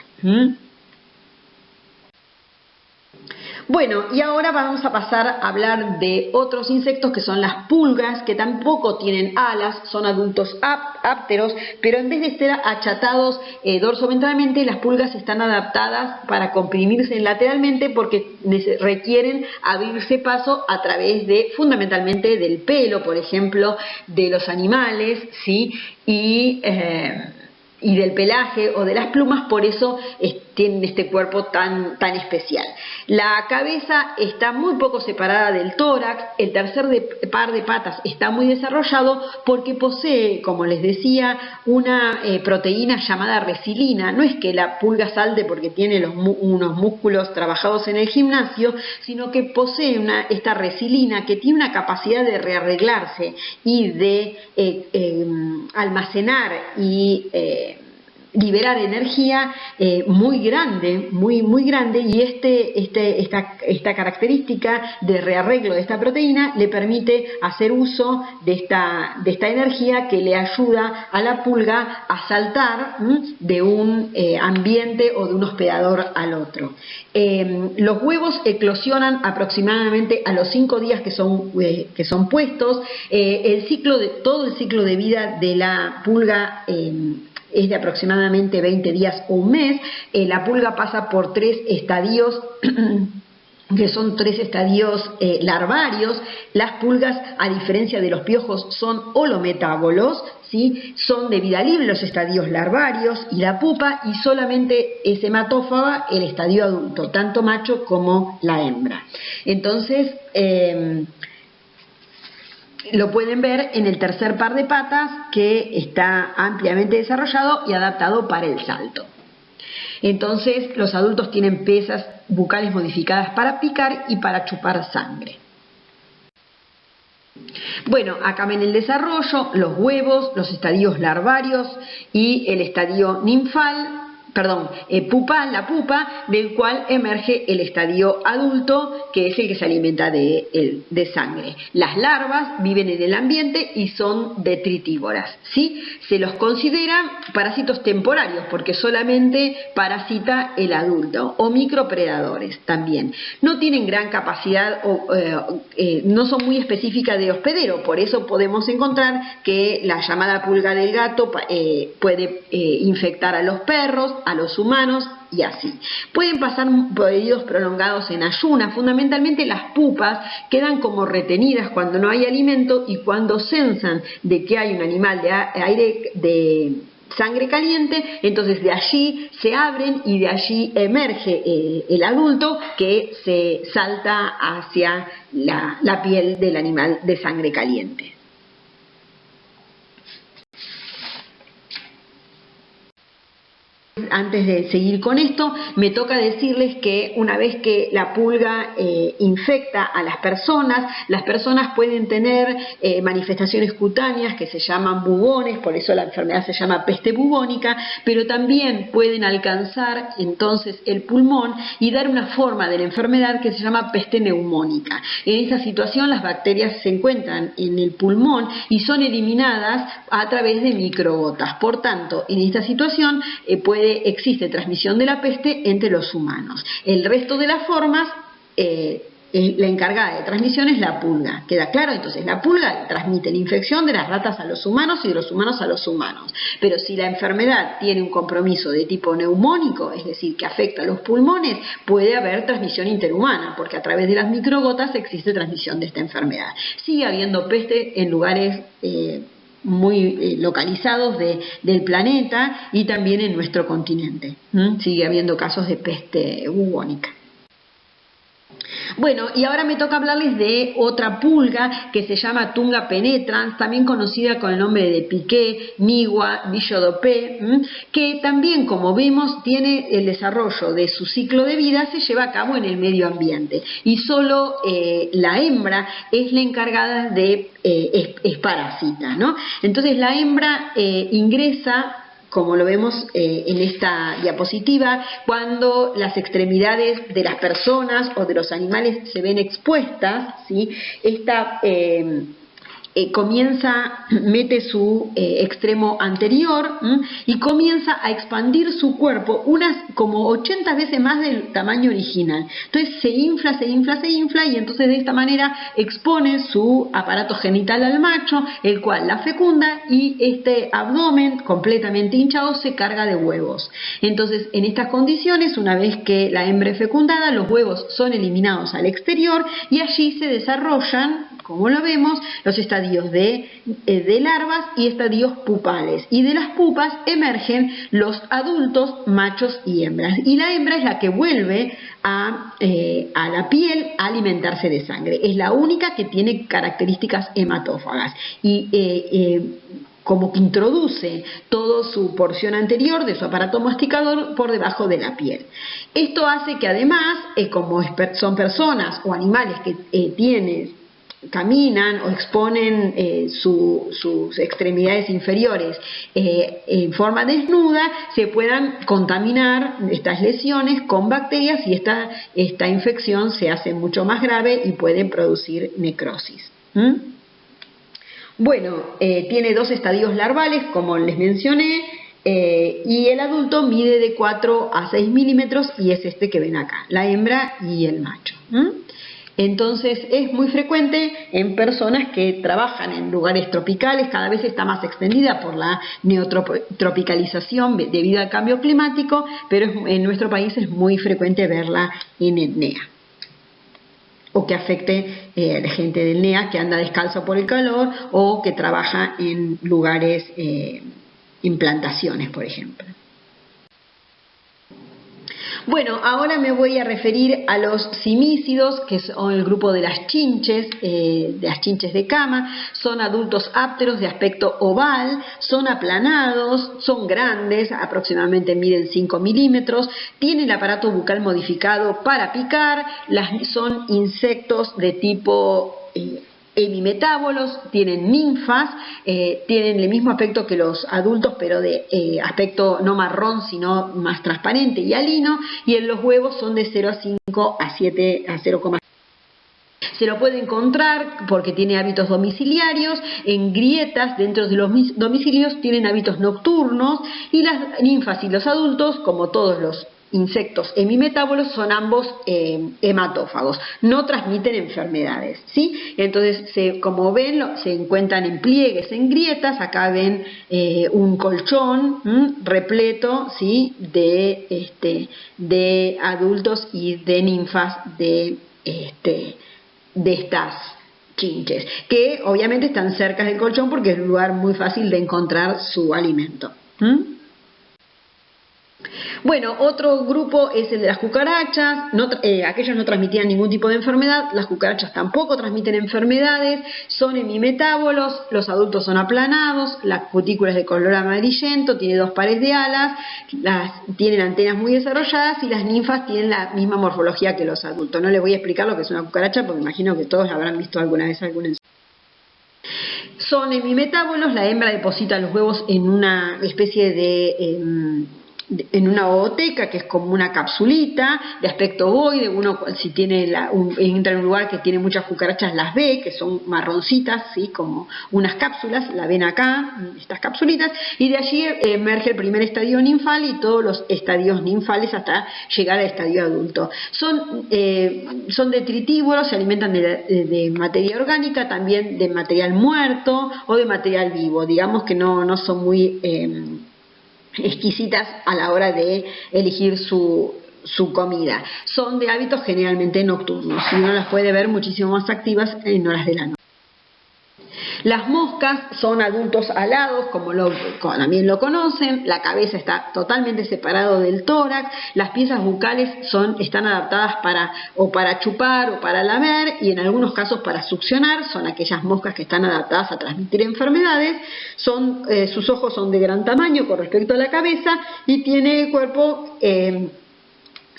Bueno, y ahora vamos a pasar a hablar de otros insectos, que son las pulgas, que tampoco tienen alas, son adultos ápteros, pero en vez de estar achatados dorsoventralmente, las pulgas están adaptadas para comprimirse lateralmente, porque requieren abrirse paso a través fundamentalmente del pelo, por ejemplo, de los animales, ¿sí? Y del pelaje o de las plumas, por eso tienen este cuerpo tan especial. La cabeza está muy poco separada del tórax, el tercer par de patas está muy desarrollado porque posee, como les decía, una proteína llamada resilina. No es que la pulga salte porque tiene unos músculos trabajados en el gimnasio, sino que posee esta resilina que tiene una capacidad de rearreglarse y de almacenar y liberar energía muy grande, muy grande, y esta característica de rearreglo de esta proteína le permite hacer uso de esta energía, que le ayuda a la pulga a saltar de un ambiente o de un hospedador al otro. Los huevos eclosionan aproximadamente a los 5 días que son puestos. Todo el ciclo de vida de la pulga es de aproximadamente 20 días o un mes. La pulga pasa por 3 estadios que son 3 estadios larvarios. Las pulgas, a diferencia de los piojos, son holometábolos, ¿sí? Son de vida libre los estadios larvarios y la pupa, y solamente es hematófaga el estadio adulto, tanto macho como la hembra. Entonces, lo pueden ver en el tercer par de patas, que está ampliamente desarrollado y adaptado para el salto. Entonces, los adultos tienen piezas bucales modificadas para picar y para chupar sangre. Bueno, acá ven el desarrollo, los huevos, los estadios larvarios y el estadio ninfal, pupal, la pupa, del cual emerge el estadio adulto, que es el que se alimenta de sangre. Las larvas viven en el ambiente y son detritívoras, ¿sí? Se los considera parásitos temporarios porque solamente parasita el adulto, o micropredadores también. No tienen gran capacidad, no son muy específicas de hospedero, por eso podemos encontrar que la llamada pulga del gato puede infectar a los perros, a los humanos y así. Pueden pasar periodos prolongados en ayunas. Fundamentalmente las pupas quedan como retenidas cuando no hay alimento y cuando sensan de que hay un animal de sangre caliente, entonces de allí se abren y de allí emerge el adulto, que se salta hacia la piel del animal de sangre caliente. Antes de seguir con esto, me toca decirles que una vez que la pulga infecta a las personas pueden tener manifestaciones cutáneas que se llaman bubones, por eso la enfermedad se llama peste bubónica, pero también pueden alcanzar entonces el pulmón y dar una forma de la enfermedad que se llama peste neumónica. En esta situación las bacterias se encuentran en el pulmón y son eliminadas a través de microgotas. Por tanto, en esta situación existe transmisión de la peste entre los humanos. El resto de las formas, la encargada de transmisión es la pulga. ¿Queda claro? Entonces, la pulga transmite la infección de las ratas a los humanos y de los humanos a los humanos. Pero si la enfermedad tiene un compromiso de tipo neumónico, es decir, que afecta a los pulmones, puede haber transmisión interhumana, porque a través de las microgotas existe transmisión de esta enfermedad. Sigue habiendo peste en lugares muy localizados del planeta y también en nuestro continente. Sigue habiendo casos de peste bubónica. Bueno, y ahora me toca hablarles de otra pulga que se llama Tunga penetrans, también conocida con el nombre de piqué, migua, billodopé, que también, como vemos, tiene el desarrollo de su ciclo de vida, se lleva a cabo en el medio ambiente, y solo la hembra es la encargada de es parásita, ¿no? Entonces la hembra ingresa, como lo vemos en esta diapositiva, cuando las extremidades de las personas o de los animales se ven expuestas, ¿sí? Esta mete su extremo anterior y comienza a expandir su cuerpo unas como 80 veces más del tamaño original. Entonces se infla y entonces de esta manera expone su aparato genital al macho, el cual la fecunda, y este abdomen completamente hinchado se carga de huevos. Entonces, en estas condiciones, una vez que la hembra es fecundada, los huevos son eliminados al exterior y allí se desarrollan, como lo vemos, los estadios de larvas y estadios pupales, y de las pupas emergen los adultos machos y hembras, y la hembra es la que vuelve a la piel a alimentarse de sangre. Es la única que tiene características hematófagas y como que introduce toda su porción anterior de su aparato masticador por debajo de la piel. Esto hace que además, como son personas o animales que caminan o exponen sus extremidades inferiores en forma desnuda, se puedan contaminar estas lesiones con bacterias, y esta infección se hace mucho más grave y puede producir necrosis. Bueno, tiene 2 estadios larvales, como les mencioné, y el adulto mide de 4 a 6 milímetros, y es este que ven acá, la hembra y el macho. Entonces es muy frecuente en personas que trabajan en lugares tropicales. Cada vez está más extendida por la neotropicalización debido al cambio climático, pero en nuestro país es muy frecuente verla en etnea. o que afecte a la gente del NEA que anda descalzo por el calor o que trabaja en lugares, en plantaciones, por ejemplo. Bueno, ahora me voy a referir a los cimícidos, que son el grupo de las chinches de cama. Son adultos ápteros de aspecto oval, son aplanados, son grandes, aproximadamente miden 5 milímetros, tienen el aparato bucal modificado para picar, son insectos de tipo hemimetábolos, tienen ninfas, tienen el mismo aspecto que los adultos, pero de aspecto no marrón, sino más transparente y alino, y en los huevos son de 0,5 a 7 a 0,5. Se lo puede encontrar porque tiene hábitos domiciliarios, en grietas dentro de los domicilios tienen hábitos nocturnos, y las ninfas y los adultos, como todos los insectos hemimetábolos, son ambos hematófagos, no transmiten enfermedades, ¿sí? Entonces, como ven, se encuentran en pliegues, en grietas. Acá ven un colchón repleto, ¿sí?, de adultos y de ninfas de estas chinches, que obviamente están cerca del colchón porque es un lugar muy fácil de encontrar su alimento. Bueno, otro grupo es el de las cucarachas. Aquellos no transmitían ningún tipo de enfermedad, las cucarachas tampoco transmiten enfermedades, son hemimetábolos, los adultos son aplanados, la cutícula es de color amarillento, tiene 2 pares de alas, tienen antenas muy desarrolladas, y las ninfas tienen la misma morfología que los adultos. No les voy a explicar lo que es una cucaracha porque imagino que todos habrán visto alguna vez algún ensayo. Son hemimetábolos, la hembra deposita los huevos en una especie en una ooteca, que es como una capsulita de aspecto ovoide. Uno, si entra en un lugar que tiene muchas cucarachas, las ve, que son marroncitas, ¿sí?, como unas cápsulas, la ven acá, estas capsulitas, y de allí emerge el primer estadio ninfal y todos los estadios ninfales hasta llegar al estadio adulto. Son detritívoros, se alimentan de materia orgánica, también de material muerto o de material vivo. Digamos que no son muy exquisitas a la hora de elegir su comida. Son de hábitos generalmente nocturnos, y uno las puede ver muchísimo más activas en horas de la noche. Las moscas son adultos alados, como también lo conocen. La cabeza está totalmente separada del tórax. Las piezas bucales están adaptadas para chupar o para lamer, y en algunos casos para succionar. Son aquellas moscas que están adaptadas a transmitir enfermedades. Sus ojos son de gran tamaño con respecto a la cabeza, y tiene el cuerpo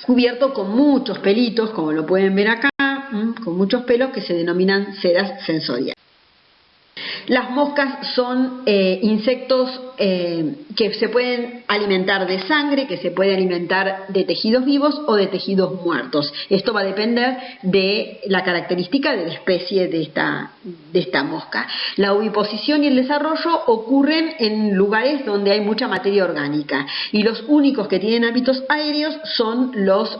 cubierto con muchos pelitos, como lo pueden ver acá, con muchos pelos que se denominan sedas sensoriales. Las moscas son insectos que se pueden alimentar de sangre, que se puede alimentar de tejidos vivos o de tejidos muertos. Esto va a depender de la característica de la especie de esta mosca. La oviposición y el desarrollo ocurren en lugares donde hay mucha materia orgánica, y los únicos que tienen hábitos aéreos son los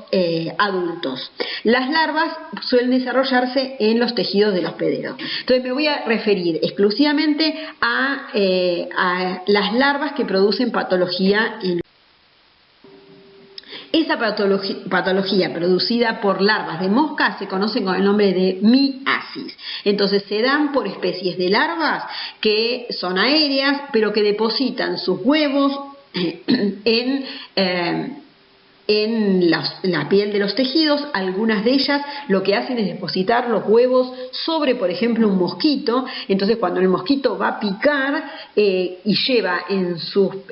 adultos. Las larvas suelen desarrollarse en los tejidos del hospedero. Entonces me voy a referir exclusivamente a las larvas que producen patología. Esa patología producida por larvas de mosca se conoce con el nombre de miasis. Entonces se dan por especies de larvas que son aéreas, pero que depositan sus huevos en la piel de los tejidos. Algunas de ellas lo que hacen es depositar los huevos sobre, por ejemplo, un mosquito. Entonces, cuando el mosquito va a picar y lleva en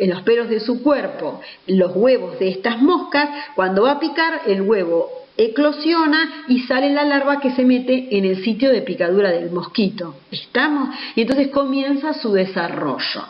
los pelos de su cuerpo los huevos de estas moscas, cuando va a picar, el huevo eclosiona y sale la larva que se mete en el sitio de picadura del mosquito. ¿Estamos? Y entonces comienza su desarrollo.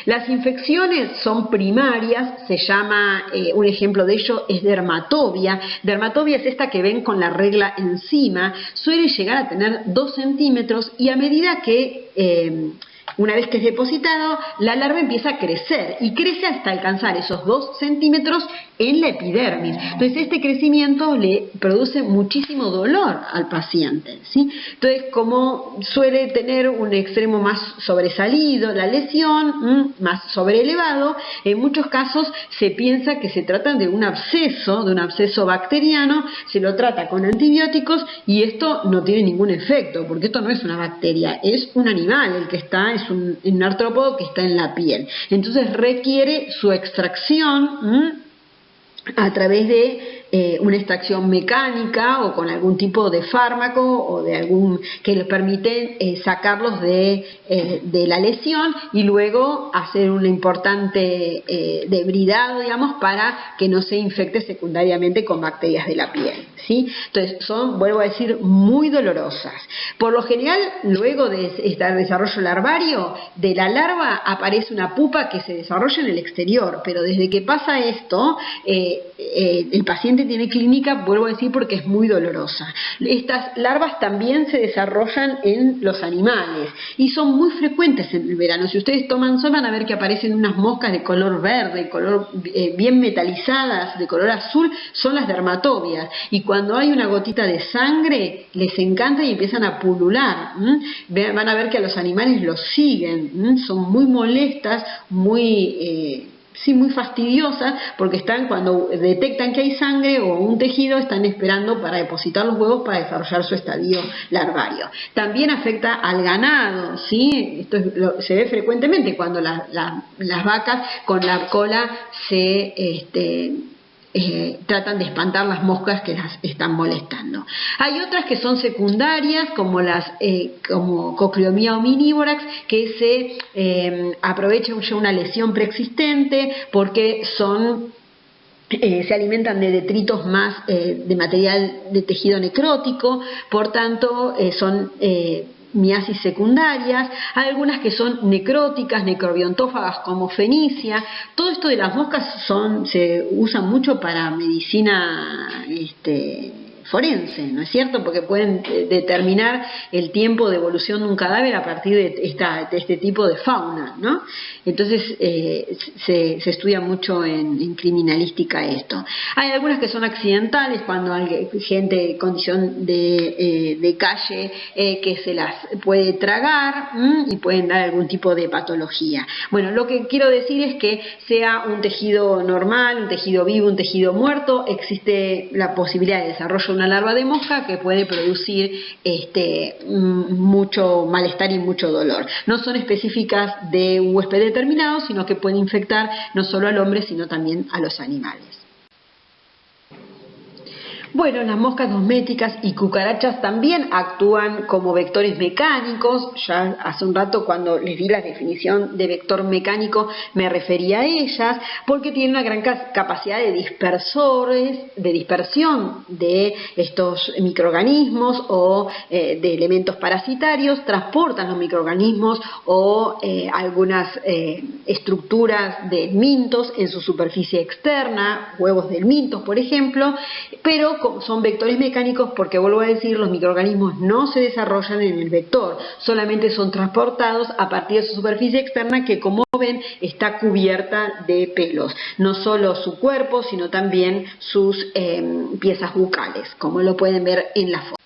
Las infecciones son primarias, se llama, un ejemplo de ello es dermatobia. Dermatobia es esta que ven con la regla encima, suele llegar a tener 2 centímetros, y a medida que Una vez que es depositado, la larva empieza a crecer y crece hasta alcanzar esos 2 centímetros en la epidermis. Entonces este crecimiento le produce muchísimo dolor al paciente, ¿sí? Entonces, como suele tener un extremo más sobresalido la lesión, más sobrelevado, en muchos casos se piensa que se trata de un absceso bacteriano, se lo trata con antibióticos y esto no tiene ningún efecto, porque esto no es una bacteria, es un animal el que está, es un artrópodo que está en la piel. Entonces requiere su extracción a través de una extracción mecánica o con algún tipo de fármaco o de algún que les permite sacarlos de la lesión y luego hacer un importante debridado, digamos, para que no se infecte secundariamente con bacterias de la piel, ¿sí? Entonces son, vuelvo a decir, muy dolorosas. Por lo general, luego de este desarrollo larvario, de la larva aparece una pupa que se desarrolla en el exterior, pero desde que pasa esto, el paciente tiene clínica, vuelvo a decir, porque es muy dolorosa. Estas larvas también se desarrollan en los animales y son muy frecuentes en el verano. Si ustedes toman sol van a ver que aparecen unas moscas de color verde, color bien metalizadas, de color azul, son las dermatobias. Y cuando hay una gotita de sangre, les encanta y empiezan a pulular. Van a ver que a los animales los siguen. Son muy molestas, muy fastidiosas, porque cuando detectan que hay sangre o un tejido, están esperando para depositar los huevos para desarrollar su estadio larvario. También afecta al ganado, ¿sí? Esto se ve frecuentemente cuando las vacas con la cola tratan de espantar las moscas que las están molestando. Hay otras que son secundarias, como como Cocleomia omnivorax, que se aprovecha una lesión preexistente porque se alimentan de detritos más de material de tejido necrótico, por tanto son miasis secundarias, hay algunas que son necróticas, necrobiontófagas como fenicia. Todo esto de las moscas se usa mucho para medicina forense, ¿no es cierto? Porque pueden determinar el tiempo de evolución de un cadáver a partir de este tipo de fauna, ¿no? Entonces se estudia mucho en criminalística esto. Hay algunas que son accidentales, cuando hay gente en condición de calle que se las puede tragar y pueden dar algún tipo de patología. Bueno, lo que quiero decir es que sea un tejido normal, un tejido vivo, un tejido muerto, existe la posibilidad de desarrollo una larva de mosca que puede producir mucho malestar y mucho dolor. No son específicas de un huésped determinado, sino que pueden infectar no solo al hombre, sino también a los animales. Bueno, las moscas domésticas y cucarachas también actúan como vectores mecánicos. Ya hace un rato, cuando les di la definición de vector mecánico, me refería a ellas, porque tienen una gran capacidad de dispersión de estos microorganismos o de elementos parasitarios, transportan los microorganismos o algunas estructuras de mintos en su superficie externa, huevos de mintos, por ejemplo, pero son vectores mecánicos porque, vuelvo a decir, los microorganismos no se desarrollan en el vector, solamente son transportados a partir de su superficie externa, que, como ven, está cubierta de pelos. No solo su cuerpo, sino también sus piezas bucales, como lo pueden ver en la foto.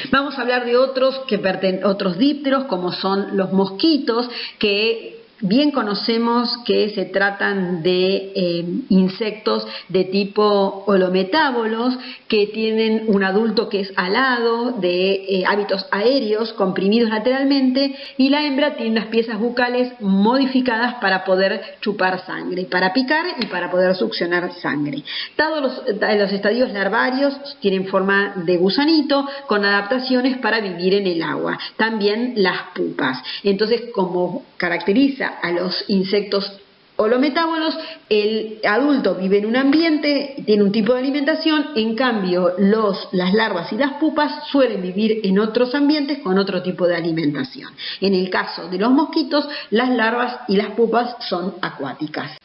Vamos a hablar de otros dípteros, como son los mosquitos, que bien conocemos que se tratan de insectos de tipo holometábolos, que tienen un adulto que es alado, de hábitos aéreos, comprimidos lateralmente, y la hembra tiene unas piezas bucales modificadas para poder chupar sangre, para picar y para poder succionar sangre. Todos los estadios larvarios tienen forma de gusanito, con adaptaciones para vivir en el agua. También las pupas. Entonces, como caracteriza a los insectos holometábolos, el adulto vive en un ambiente, tiene un tipo de alimentación, en cambio las larvas y las pupas suelen vivir en otros ambientes con otro tipo de alimentación. En el caso de los mosquitos, las larvas y las pupas son acuáticas.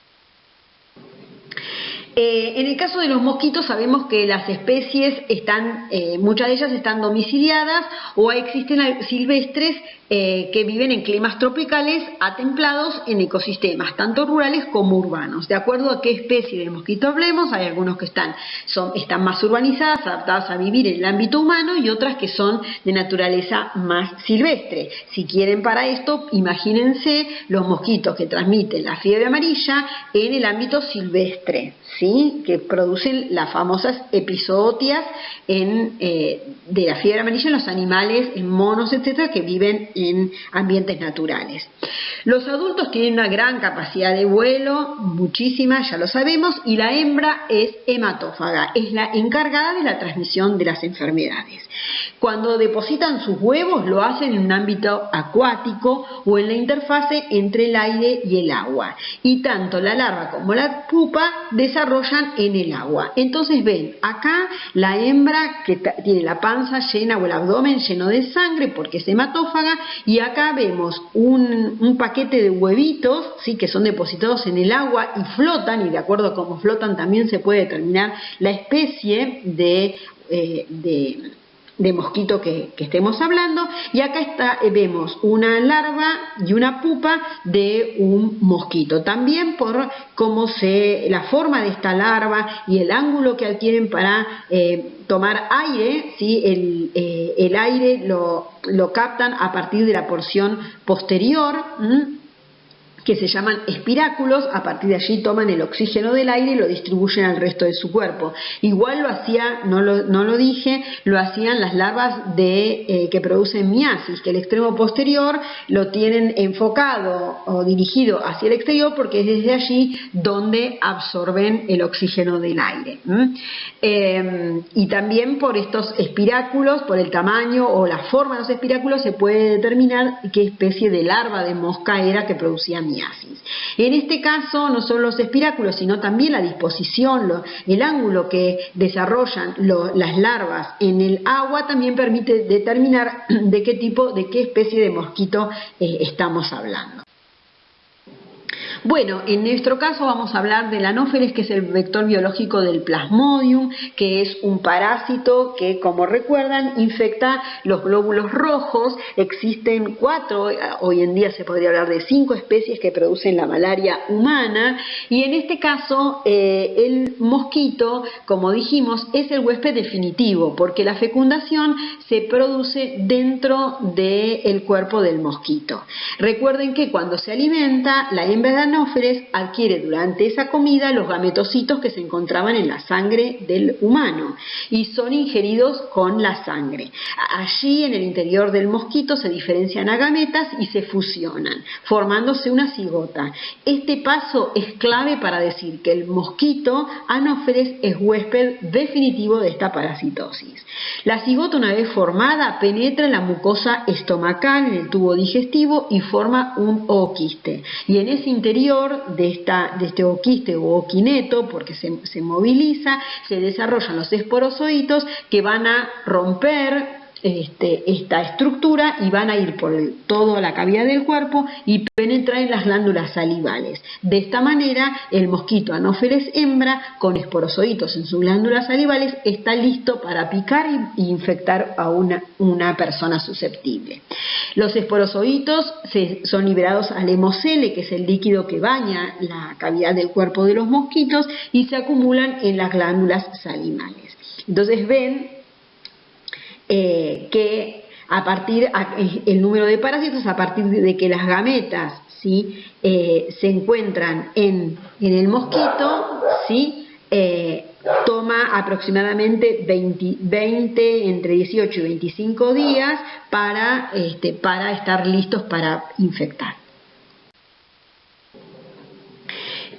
En el caso de los mosquitos sabemos que las especies muchas de ellas están domiciliadas o existen silvestres que viven en climas tropicales a templados en ecosistemas, tanto rurales como urbanos. De acuerdo a qué especie de mosquito hablemos, hay algunos que están más urbanizadas, adaptadas a vivir en el ámbito humano y otras que son de naturaleza más silvestre. Si quieren para esto, imagínense los mosquitos que transmiten la fiebre amarilla en el ámbito silvestre, ¿sí? Que producen las famosas epizootias de la fiebre amarilla en los animales, en monos, etcétera, que viven en ambientes naturales. Los adultos tienen una gran capacidad de vuelo, muchísima, ya lo sabemos, y la hembra es hematófaga, es la encargada de la transmisión de las enfermedades. Cuando depositan sus huevos lo hacen en un ámbito acuático o en la interfase entre el aire y el agua, y tanto la larva como la pupa desarrollan en el agua. Entonces ven, acá la hembra que tiene la panza llena o el abdomen lleno de sangre porque es hematófaga, y acá vemos un paquete de huevitos, ¿sí? Que son depositados en el agua y flotan, y de acuerdo a cómo flotan también se puede determinar la especie de mosquito que estemos hablando. Y acá vemos una larva y una pupa de un mosquito, también por la forma de esta larva y el ángulo que adquieren para tomar aire, ¿sí? El aire lo captan a partir de la porción posterior, que se llaman espiráculos. A partir de allí toman el oxígeno del aire y lo distribuyen al resto de su cuerpo. Igual no lo dije, lo hacían las larvas que producen miasis, que el extremo posterior lo tienen enfocado o dirigido hacia el exterior porque es desde allí donde absorben el oxígeno del aire. Y también por estos espiráculos, por el tamaño o la forma de los espiráculos, se puede determinar qué especie de larva de mosca era que producía miasis. En este caso no solo los espiráculos, sino también la disposición, el ángulo que desarrollan las larvas en el agua también permite determinar de qué especie de mosquito estamos hablando. Bueno, en nuestro caso vamos a hablar del Anopheles, que es el vector biológico del Plasmodium, que es un parásito que, como recuerdan, infecta los glóbulos rojos. Existen 4, hoy en día se podría hablar de 5 especies que producen la malaria humana, y en este caso el mosquito, como dijimos, es el huésped definitivo, porque la fecundación se produce dentro del cuerpo del mosquito. Recuerden que cuando se alimenta, la hembra de Anopheles adquiere durante esa comida los gametocitos que se encontraban en la sangre del humano y son ingeridos con la sangre. Allí en el interior del mosquito se diferencian a gametas y se fusionan, formándose una cigota. Este paso es clave para decir que el mosquito Anopheles es huésped definitivo de esta parasitosis. La cigota, una vez formada, penetra en la mucosa estomacal, en el tubo digestivo, y forma un ooquiste. Y en ese interior de este ooquiste o oquineto, porque se moviliza, se desarrollan los esporozoitos que van a romper esta estructura y van a ir por toda la cavidad del cuerpo y penetrar en las glándulas salivales. De esta manera, el mosquito Anopheles hembra, con esporozoitos en sus glándulas salivales, está listo para picar e infectar a una persona susceptible. Los esporozoitos son liberados al hemocele, que es el líquido que baña la cavidad del cuerpo de los mosquitos, y se acumulan en las glándulas salivales. Entonces ven que el número de parásitos, a partir de que las gametas, ¿sí? Se encuentran en el mosquito, ¿sí? Toma aproximadamente entre 18 y 25 días para estar listos para infectar.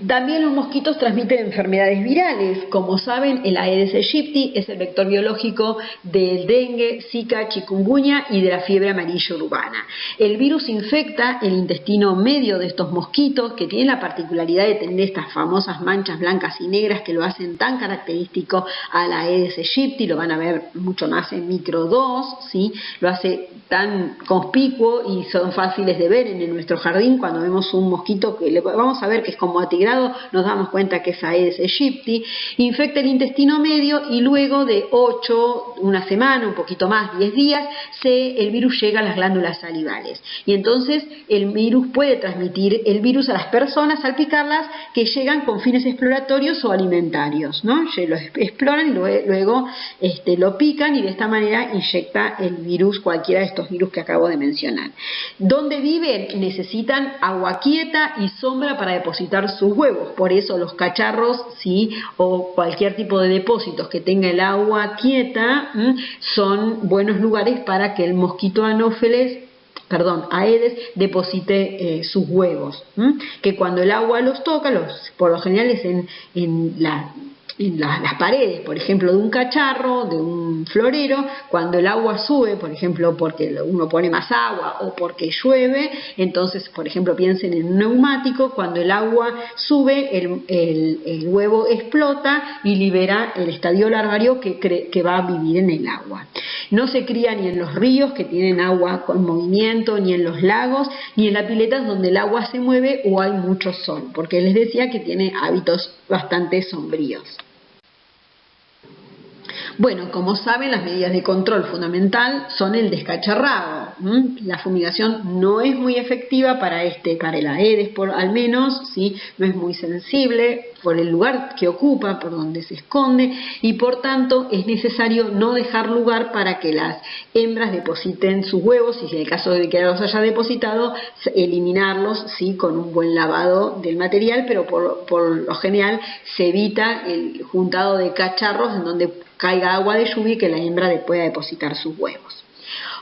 También los mosquitos transmiten enfermedades virales. Como saben, el Aedes aegypti es el vector biológico del dengue, zika, chikungunya y de la fiebre amarilla urbana. El virus infecta el intestino medio de estos mosquitos, que tienen la particularidad de tener estas famosas manchas blancas y negras que lo hacen tan característico al Aedes aegypti. Lo van a ver mucho más en micro 2, ¿sí? Lo hace tan conspicuo y son fáciles de ver en nuestro jardín. Cuando vemos un mosquito, que vamos a ver que es como atigrado, grado nos damos cuenta que es Aedes aegypti, infecta el intestino medio y luego de 8, una semana, un poquito más, 10 días, el virus llega a las glándulas salivales. Y entonces el virus puede transmitir el virus a las personas al picarlas que llegan con fines exploratorios o alimentarios, ¿no? Lo exploran y luego lo pican y de esta manera inyecta el virus, cualquiera de estos virus que acabo de mencionar. ¿Dónde viven? Necesitan agua quieta y sombra para depositar sus huevos. Por eso los cacharros, ¿sí?, o cualquier tipo de depósitos que tenga el agua quieta, son buenos lugares para que el mosquito Aedes deposite sus huevos, que cuando el agua los toca, por lo general es en las paredes, por ejemplo, de un cacharro, de un florero. Cuando el agua sube, por ejemplo, porque uno pone más agua o porque llueve, entonces, por ejemplo, piensen en un neumático, cuando el agua sube, el huevo explota y libera el estadio larvario que va a vivir en el agua. No se cría ni en los ríos que tienen agua con movimiento, ni en los lagos, ni en las piletas donde el agua se mueve o hay mucho sol, porque les decía que tiene hábitos bastante sombríos. Bueno, como saben, las medidas de control fundamental son el descacharrado. La fumigación no es muy efectiva para el Aedes, al menos, ¿sí? No es muy sensible por el lugar que ocupa, por donde se esconde, y por tanto es necesario no dejar lugar para que las hembras depositen sus huevos, y si en el caso de que los haya depositado, eliminarlos, ¿sí?, con un buen lavado del material, pero por lo general se evita el juntado de cacharros en donde caiga agua de lluvia y que la hembra pueda depositar sus huevos.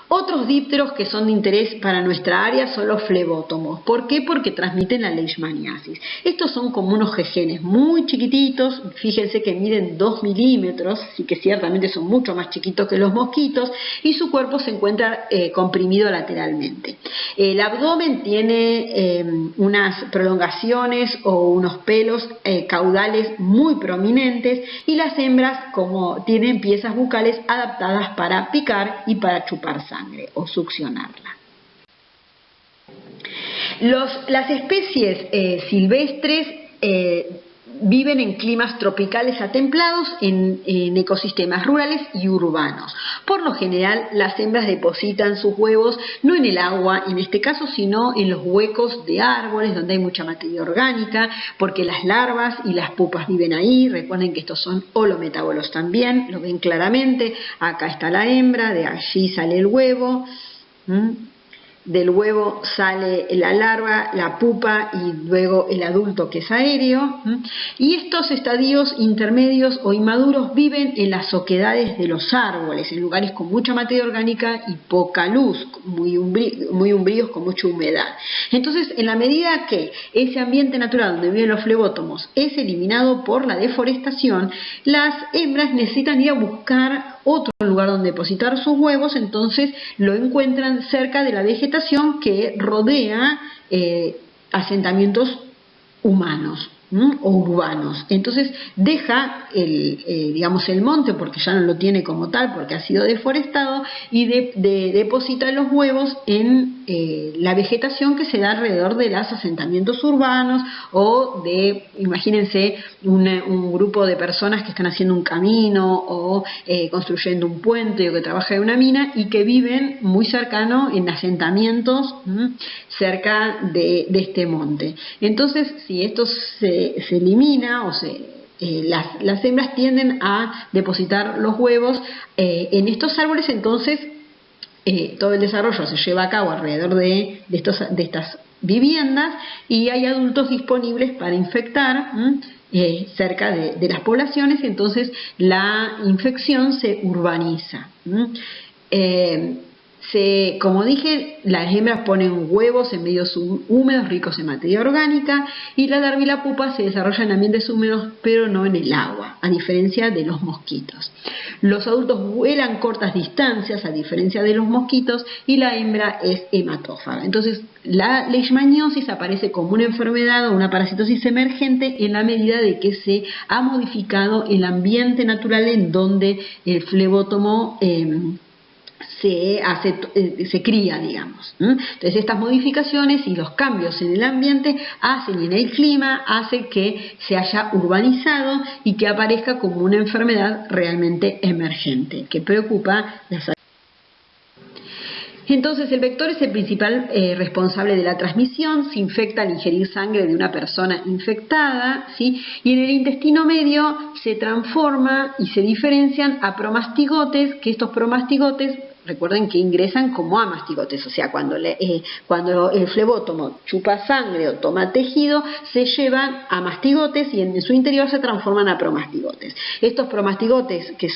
Otros dípteros que son de interés para nuestra área son los flebótomos. ¿Por qué? Porque transmiten la leishmaniasis. Estos son como unos jejenes muy chiquititos, fíjense que miden 2 milímetros, así que ciertamente son mucho más chiquitos que los mosquitos, y su cuerpo se encuentra comprimido lateralmente. El abdomen tiene unas prolongaciones o unos pelos caudales muy prominentes, y las hembras como tienen piezas bucales adaptadas para picar y para chupar sangre o succionarla. Las especies silvestres viven en climas tropicales a templados, en ecosistemas rurales y urbanos. Por lo general, las hembras depositan sus huevos no en el agua, en este caso, sino en los huecos de árboles donde hay mucha materia orgánica, porque las larvas y las pupas viven ahí. Recuerden que estos son holometábolos también, lo ven claramente. Acá está la hembra, de allí sale el huevo. Del huevo sale la larva, la pupa y luego el adulto, que es aéreo. Y estos estadios intermedios o inmaduros viven en las oquedades de los árboles, en lugares con mucha materia orgánica y poca luz, muy umbríos, con mucha humedad. Entonces, en la medida que ese ambiente natural donde viven los flebótomos es eliminado por la deforestación, las hembras necesitan ir a buscar otro lugar donde depositar sus huevos, entonces lo encuentran cerca de la vegetación que rodea asentamientos humanos o urbanos. Entonces deja el monte, porque ya no lo tiene como tal, porque ha sido deforestado, y deposita los huevos en la vegetación que se da alrededor de los asentamientos urbanos, o imagínense un grupo de personas que están haciendo un camino o construyendo un puente, o que trabajan en una mina y que viven muy cercano en asentamientos cerca de este monte. Entonces, si esto se elimina o las hembras tienden a depositar los huevos en estos árboles, entonces todo el desarrollo se lleva a cabo alrededor de estas viviendas, y hay adultos disponibles para infectar cerca de las poblaciones, y entonces la infección se urbaniza. Como dije, las hembras ponen huevos en medios húmedos ricos en materia orgánica, y la larva y la pupa se desarrollan en ambientes húmedos pero no en el agua, a diferencia de los mosquitos. Los adultos vuelan cortas distancias, a diferencia de los mosquitos, y la hembra es hematófaga. Entonces, la leishmaniosis aparece como una enfermedad o una parasitosis emergente en la medida de que se ha modificado el ambiente natural en donde el flebótomo se cría, digamos. Entonces estas modificaciones y los cambios en el ambiente hacen, y en el clima, hace que se haya urbanizado y que aparezca como una enfermedad realmente emergente que preocupa la salud. Entonces el vector es el principal responsable de la transmisión, se infecta al ingerir sangre de una persona infectada, ¿sí? Y en el intestino medio se transforma y se diferencian a promastigotes, que estos promastigotes, recuerden que ingresan como amastigotes, o sea, cuando el flebótomo chupa sangre o toma tejido, se llevan a mastigotes y en su interior se transforman a promastigotes. Estos promastigotes que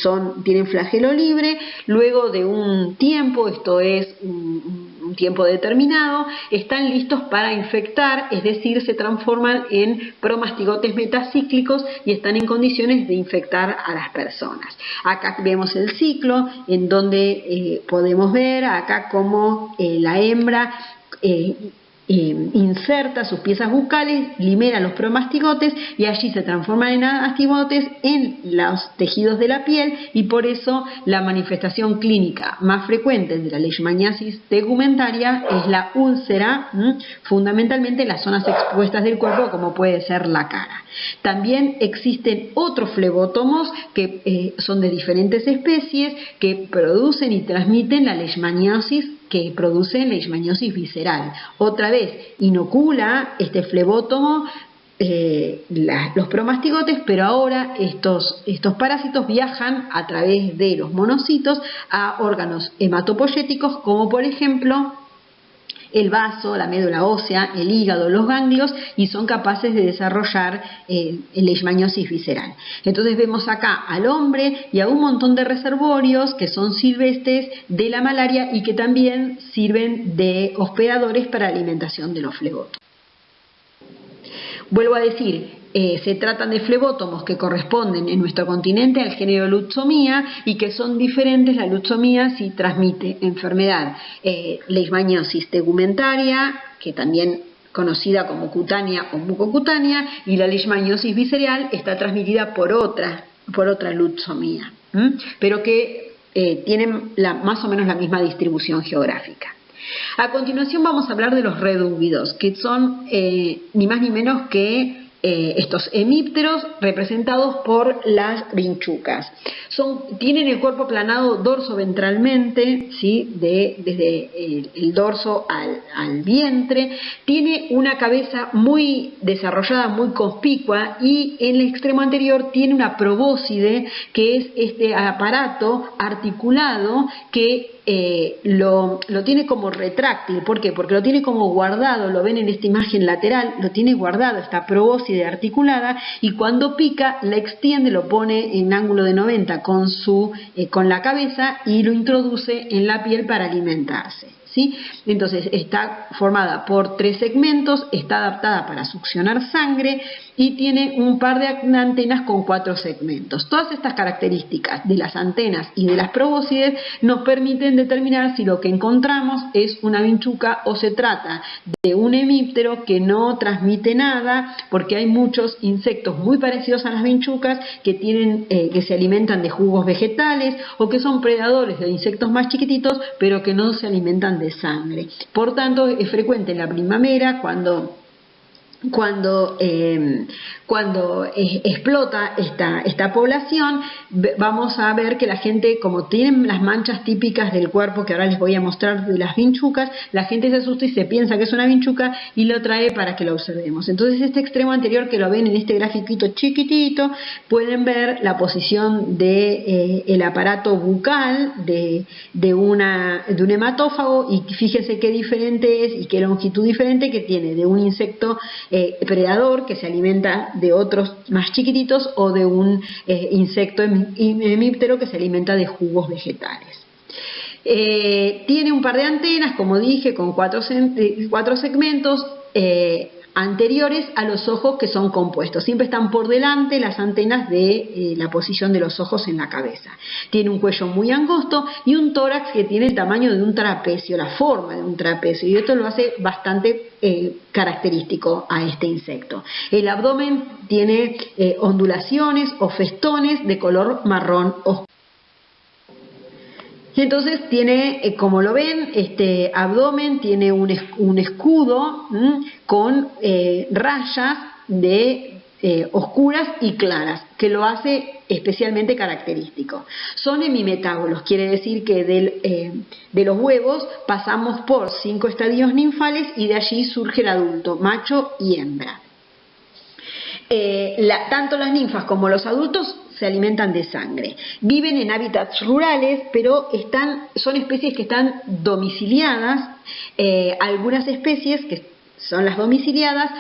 tienen flagelo libre, luego de un tiempo, esto es un tiempo determinado, están listos para infectar, es decir, se transforman en promastigotes metacíclicos y están en condiciones de infectar a las personas. Acá vemos el ciclo en donde podemos ver acá cómo la hembra inserta sus piezas bucales, libera los promastigotes y allí se transforman en amastigotes en los tejidos de la piel, y por eso la manifestación clínica más frecuente de la leishmaniasis tegumentaria es la úlcera, fundamentalmente en las zonas expuestas del cuerpo, como puede ser la cara. También existen otros flebótomos que son de diferentes especies que producen y transmiten la leishmaniasis, que produce leishmaniosis visceral. Otra vez, inocula este flebótomo los promastigotes, pero ahora estos parásitos viajan a través de los monocitos a órganos hematopoyéticos, como por ejemplo el vaso, la médula ósea, el hígado, los ganglios, y son capaces de desarrollar leishmaniosis visceral. Entonces vemos acá al hombre y a un montón de reservorios que son silvestres de la malaria y que también sirven de hospedadores para la alimentación de los flebótomos. Vuelvo a decir, se tratan de flebótomos que corresponden en nuestro continente al género Lutzomia y que son diferentes. La Lutzomia sí transmite enfermedad leishmaniosis tegumentaria, que también conocida como cutánea o mucocutánea, y la leishmaniosis visceral está transmitida por otra Lutzomia, pero que tienen más o menos la misma distribución geográfica. A continuación vamos a hablar de los redúvidos, que son ni más ni menos que estos hemípteros representados por las vinchucas. Tienen el cuerpo aplanado dorso-ventralmente, ¿sí? Desde el dorso al vientre. Tiene una cabeza muy desarrollada, muy conspicua, y en el extremo anterior tiene una probóscide, que es este aparato articulado que lo tiene como retráctil. ¿Por qué? Porque lo tiene como guardado, lo ven en esta imagen lateral, lo tiene guardado, esta probóscide articulada, y cuando pica la extiende, lo pone en ángulo de 90 con la cabeza y lo introduce en la piel para alimentarse, ¿sí? Entonces está formada por 3 segmentos, está adaptada para succionar sangre y tiene un par de antenas con 4 segmentos. Todas estas características de las antenas y de las probóscides nos permiten determinar si lo que encontramos es una vinchuca o se trata de un hemíptero que no transmite nada, porque hay muchos insectos muy parecidos a las vinchucas que se alimentan de jugos vegetales o que son predadores de insectos más chiquititos, pero que no se alimentan de sangre. Por tanto, es frecuente en la primavera, cuando explota esta población, vamos a ver que la gente, como tienen las manchas típicas del cuerpo que ahora les voy a mostrar de las vinchucas, la gente se asusta y se piensa que es una vinchuca y lo trae para que lo observemos. Entonces este extremo anterior, que lo ven en este grafiquito chiquitito, pueden ver la posición de el aparato bucal de un hematófago, y fíjense qué diferente es y qué longitud diferente que tiene de un insecto predador que se alimenta de otros más chiquititos, o de un insecto hemíptero que se alimenta de jugos vegetales. Tiene un par de antenas, como dije, con 4 segmentos anteriores a los ojos, que son compuestos. Siempre están por delante las antenas de la posición de los ojos en la cabeza. Tiene un cuello muy angosto y un tórax que tiene el tamaño de un trapecio, la forma de un trapecio, y esto lo hace bastante característico a este insecto. El abdomen tiene ondulaciones o festones de color marrón oscuro. Entonces tiene, como lo ven, este abdomen tiene un escudo con rayas oscuras y claras, que lo hace especialmente característico. Son hemimetábolos, quiere decir que de los huevos pasamos por 5 estadios ninfales y de allí surge el adulto, macho y hembra. Tanto las ninfas como los adultos se alimentan de sangre. Viven en hábitats rurales, pero son especies que están domiciliadas. Algunas especies, que son las domiciliadas,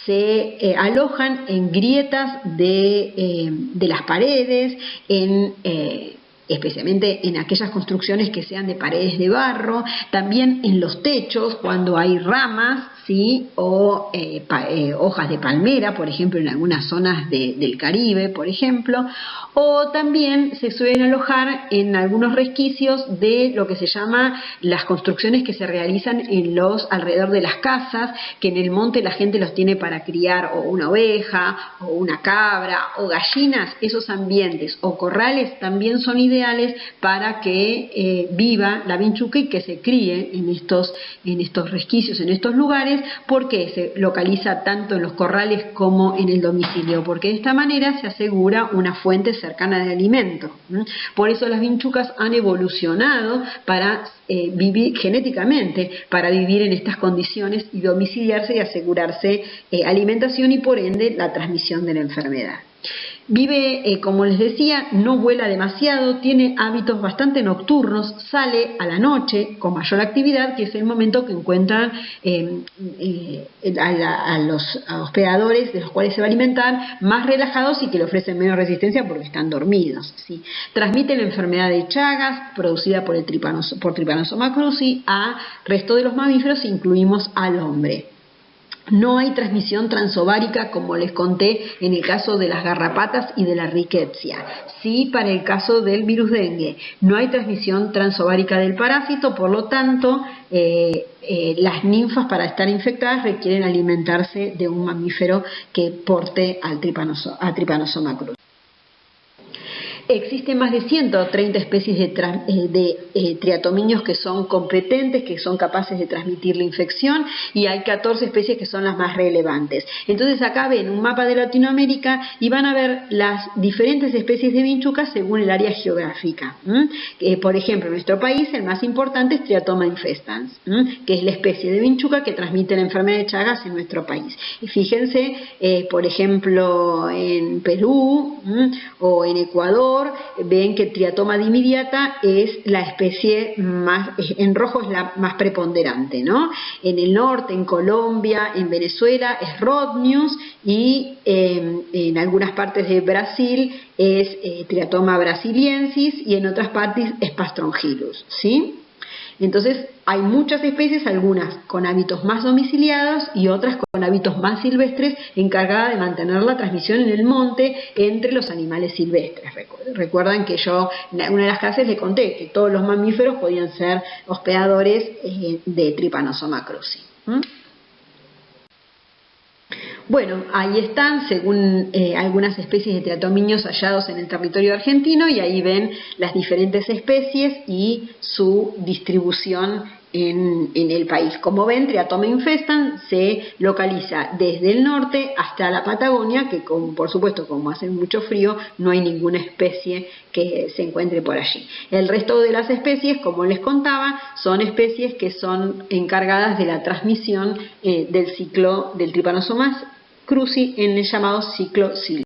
se alojan en grietas de las paredes, especialmente en aquellas construcciones que sean de paredes de barro, también en los techos cuando hay ramas, ¿sí? O hojas de palmera, por ejemplo, en algunas zonas del Caribe, por ejemplo, o también se suelen alojar en algunos resquicios de lo que se llama las construcciones que se realizan alrededor de las casas, que en el monte la gente los tiene para criar o una oveja, o una cabra, o gallinas. Esos ambientes o corrales también son ideales para que viva la vinchuca y que se críe en estos resquicios, en estos lugares. ¿Por qué se localiza tanto en los corrales como en el domicilio? Porque de esta manera se asegura una fuente cercana de alimento. Por eso las vinchucas han evolucionado para vivir genéticamente, para vivir en estas condiciones y domiciliarse y asegurarse alimentación y por ende la transmisión de la enfermedad. Vive, como les decía, no vuela demasiado, tiene hábitos bastante nocturnos, sale a la noche con mayor actividad, que es el momento que encuentran a los hospedadores de los cuales se va a alimentar más relajados y que le ofrecen menos resistencia porque están dormidos, ¿sí? Transmiten la enfermedad de Chagas producida por Trypanosoma cruzi a resto de los mamíferos, incluimos al hombre. No hay transmisión transovárica, como les conté en el caso de las garrapatas y de la rickettsia. Sí, para el caso del virus dengue. No hay transmisión transovárica del parásito, por lo tanto, las ninfas para estar infectadas requieren alimentarse de un mamífero que porte a Trypanosoma cruzi. Existen más de 130 especies de triatominios que son competentes, que son capaces de transmitir la infección, y hay 14 especies que son las más relevantes. Entonces acá ven un mapa de Latinoamérica y van a ver las diferentes especies de vinchucas según el área geográfica. Por ejemplo, en nuestro país el más importante es Triatoma infestans, que es la especie de vinchuca que transmite la enfermedad de Chagas en nuestro país. Y fíjense, por ejemplo, en Perú o en Ecuador, ven que Triatoma dimidiata es la especie más, en rojo es la más preponderante, ¿no? En el norte, en Colombia, en Venezuela es Rhodnius, y en algunas partes de Brasil es Triatoma brasiliensis, y en otras partes es Pastrongyllus, ¿sí? Entonces hay muchas especies, algunas con hábitos más domiciliados y otras con hábitos más silvestres, encargadas de mantener la transmisión en el monte entre los animales silvestres. Recuerdan que yo en una de las clases les conté que todos los mamíferos podían ser hospedadores de Trypanosoma cruzi. Bueno, ahí están, según algunas especies de triatominios hallados en el territorio argentino, y ahí ven las diferentes especies y su distribución en el país. Como ven, Triatoma infestans se localiza desde el norte hasta la Patagonia, que por supuesto, como hace mucho frío, no hay ninguna especie que se encuentre por allí. El resto de las especies, como les contaba, son especies que son encargadas de la transmisión del ciclo del Trypanosoma cruzi en el llamado ciclo silvestre.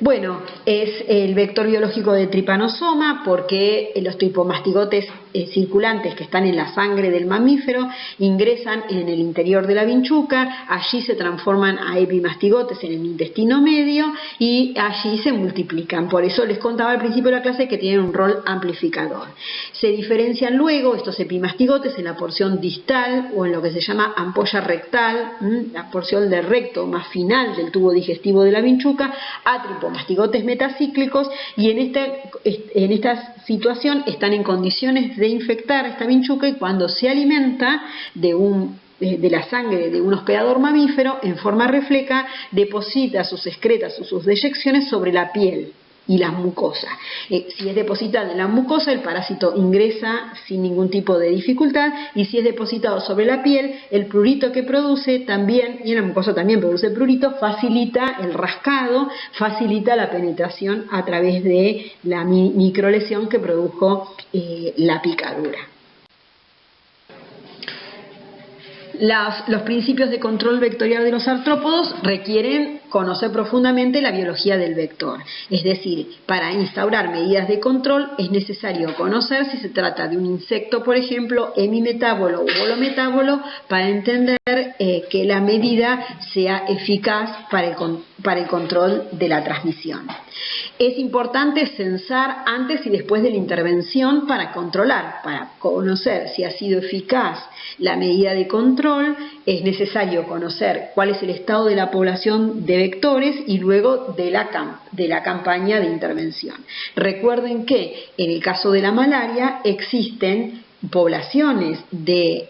Bueno, es el vector biológico de tripanosoma porque los tripomastigotes circulantes que están en la sangre del mamífero ingresan en el interior de la vinchuca, allí se transforman a epimastigotes en el intestino medio y allí se multiplican. Por eso les contaba al principio de la clase que tienen un rol amplificador. Se diferencian luego estos epimastigotes en la porción distal o en lo que se llama ampolla rectal, la porción del recto más final del tubo digestivo de la vinchuca, a tripomastigotes metacíclicos, y en esta situación están en condiciones de infectar a esta vinchuca, y cuando se alimenta de la sangre de un hospedador mamífero en forma refleja, deposita sus excretas o sus deyecciones sobre la piel, y la mucosa. Si es depositado en la mucosa, el parásito ingresa sin ningún tipo de dificultad, y si es depositado sobre la piel, el prurito que produce también, y en la mucosa también produce prurito, facilita el rascado, facilita la penetración a través de la microlesión que produjo la picadura. Los principios de control vectorial de los artrópodos requieren conocer profundamente la biología del vector. Es decir, para instaurar medidas de control es necesario conocer si se trata de un insecto, por ejemplo, hemimetábolo o holometábolo, para entender que la medida sea eficaz para el control de la transmisión. Es importante censar antes y después de la intervención para controlar, para conocer si ha sido eficaz la medida de control. Es necesario conocer cuál es el estado de la población de vectores y luego de la campaña de intervención. Recuerden que en el caso de la malaria existen poblaciones de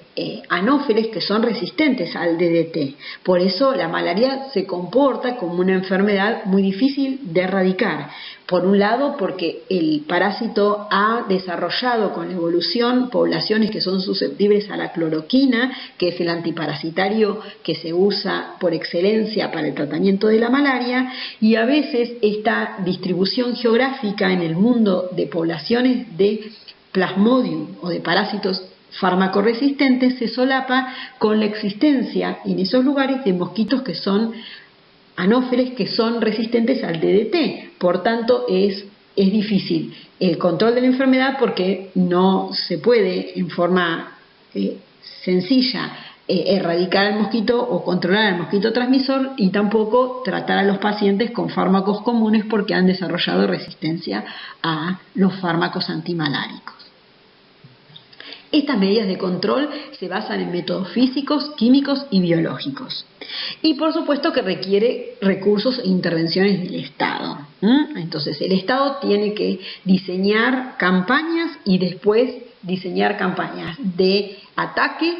anófeles que son resistentes al DDT. Por eso la malaria se comporta como una enfermedad muy difícil de erradicar. Por un lado, porque el parásito ha desarrollado con la evolución poblaciones que son susceptibles a la cloroquina, que es el antiparasitario que se usa por excelencia para el tratamiento de la malaria, y a veces esta distribución geográfica en el mundo de poblaciones de Plasmodium o de parásitos farmacoresistentes se solapa con la existencia en esos lugares de mosquitos que son anófeles, que son resistentes al DDT. Por tanto, es difícil el control de la enfermedad, porque no se puede en forma sencilla erradicar al mosquito o controlar al mosquito transmisor, y tampoco tratar a los pacientes con fármacos comunes porque han desarrollado resistencia a los fármacos antimaláricos. Estas medidas de control se basan en métodos físicos, químicos y biológicos. Y por supuesto que requiere recursos e intervenciones del Estado. Entonces el Estado tiene que diseñar campañas y después diseñar campañas de ataque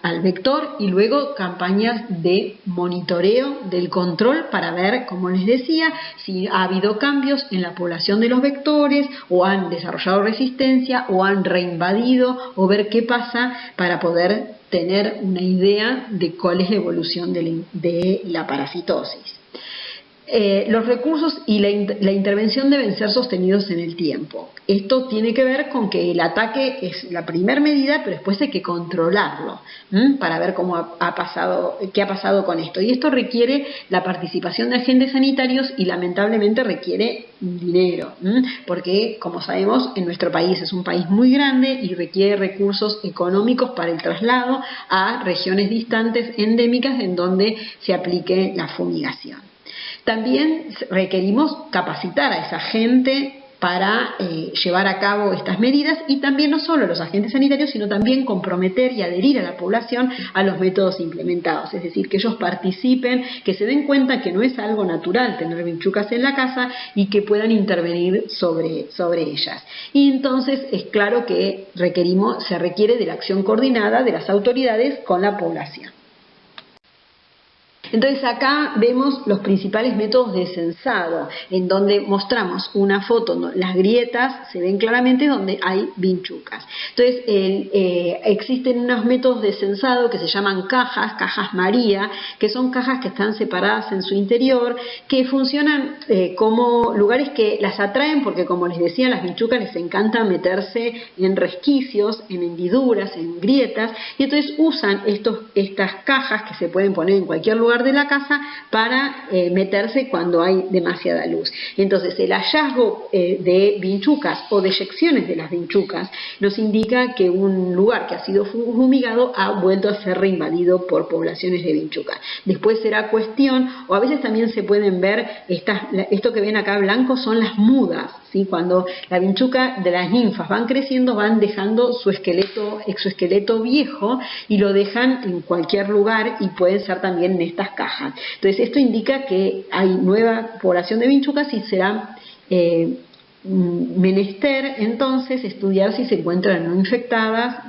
al vector y luego campañas de monitoreo del control para ver, como les decía, si ha habido cambios en la población de los vectores, o han desarrollado resistencia o han reinvadido, o ver qué pasa para poder tener una idea de cuál es la evolución de la parasitosis. Los recursos y la intervención deben ser sostenidos en el tiempo. Esto tiene que ver con que el ataque es la primera medida, pero después hay que controlarlo para ver qué ha pasado con esto. Y esto requiere la participación de agentes sanitarios y lamentablemente requiere dinero, porque como sabemos en nuestro país es un país muy grande y requiere recursos económicos para el traslado a regiones distantes endémicas en donde se aplique la fumigación. También requerimos capacitar a esa gente para llevar a cabo estas medidas, y también no solo los agentes sanitarios, sino también comprometer y adherir a la población a los métodos implementados, es decir, que ellos participen, que se den cuenta que no es algo natural tener vinchucas en la casa y que puedan intervenir sobre ellas. Y entonces es claro que se requiere de la acción coordinada de las autoridades con la población. Entonces acá vemos los principales métodos de censado, en donde mostramos una foto, las grietas se ven claramente donde hay vinchucas. Entonces existen unos métodos de censado que se llaman cajas María, que son cajas que están separadas en su interior, que funcionan como lugares que las atraen, porque como les decía, a las vinchucas les encanta meterse en resquicios, en hendiduras, en grietas, y entonces usan estas cajas que se pueden poner en cualquier lugar de la casa para meterse cuando hay demasiada luz. Entonces el hallazgo de vinchucas o deyecciones de las vinchucas nos indica que un lugar que ha sido fumigado ha vuelto a ser reinvadido por poblaciones de vinchucas. Después será cuestión, o a veces también se pueden ver, esto que ven acá blanco son las mudas, ¿sí? Cuando la vinchuca de las ninfas van creciendo, van dejando su exoesqueleto viejo y lo dejan en cualquier lugar, y pueden ser también en estas cajas. Entonces esto indica que hay nueva población de vinchucas y será menester entonces estudiar si se encuentran no infectadas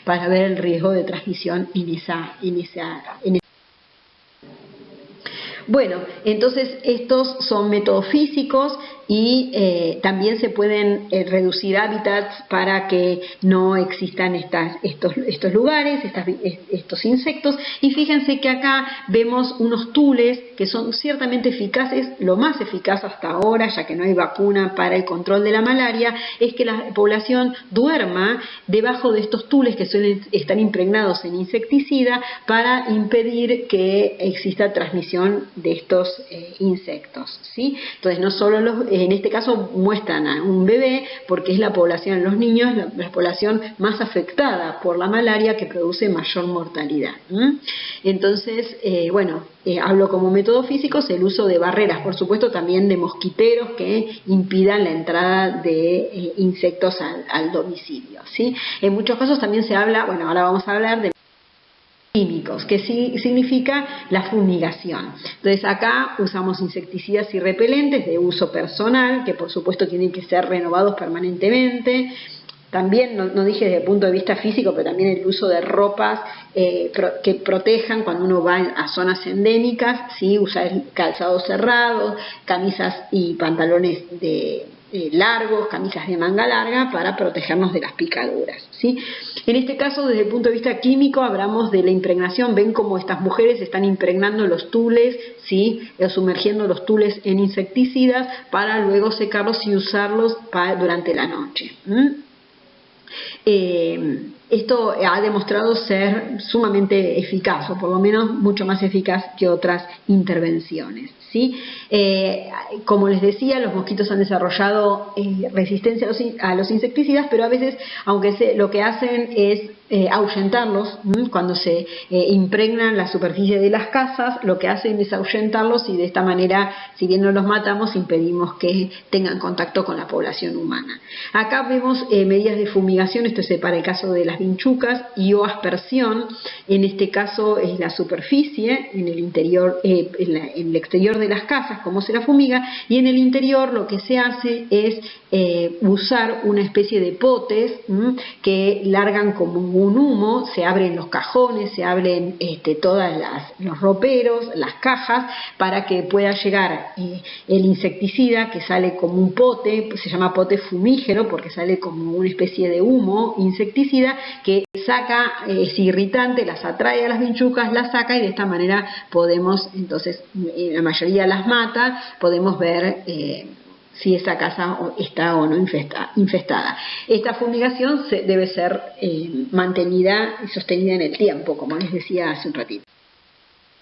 para ver el riesgo de transmisión en esa. Bueno, entonces estos son métodos físicos y también se pueden reducir hábitats para que no existan estos lugares, estos insectos. Y fíjense que acá vemos unos tules que son ciertamente eficaces, lo más eficaz hasta ahora, ya que no hay vacuna para el control de la malaria, es que la población duerma debajo de estos tules que suelen estar impregnados en insecticida para impedir que exista transmisión de estos insectos, ¿sí? Entonces no solo en este caso muestran a un bebé porque es la población, los niños, la población más afectada por la malaria que produce mayor mortalidad. Entonces, hablo como método físico, el uso de barreras, por supuesto también de mosquiteros que impidan la entrada de insectos al domicilio, ¿sí? En muchos casos también se habla, ahora vamos a hablar de químicos, que sí significa la fumigación. Entonces acá usamos insecticidas y repelentes de uso personal, que por supuesto tienen que ser renovados permanentemente. También, no dije desde el punto de vista físico, pero también el uso de ropas que protejan cuando uno va a zonas endémicas, ¿sí? Usar calzados cerrados, camisas y pantalones largos, camisas de manga larga para protegernos de las picaduras, ¿sí? En este caso, desde el punto de vista químico, hablamos de la impregnación. Ven cómo estas mujeres están impregnando los tules, ¿sí? Sumergiendo los tules en insecticidas para luego secarlos y usarlos durante la noche. Esto ha demostrado ser sumamente eficaz, o por lo menos mucho más eficaz que otras intervenciones, ¿sí? Como les decía, los mosquitos han desarrollado resistencia a los insecticidas, pero a veces, aunque lo que hacen es ahuyentarlos, cuando se impregnan la superficie de las casas, lo que hacen es ahuyentarlos y de esta manera, si bien no los matamos, impedimos que tengan contacto con la población humana. Acá vemos medidas de fumigación, esto es para el caso de las vinchucas, y o aspersión, en este caso es la superficie, en el interior, en el exterior de las casas, como se la fumiga, y en el interior lo que se hace es usar una especie de potes que largan como un humo, se abren los cajones, se abren todos los roperos, las cajas, para que pueda llegar el insecticida, que sale como un pote, se llama pote fumígero porque sale como una especie de humo insecticida que saca, es irritante, las atrae a las vinchucas, las saca y de esta manera podemos, entonces la mayoría las mata, podemos ver si esa casa está o no infestada. Esta fumigación debe ser mantenida y sostenida en el tiempo, como les decía hace un ratito.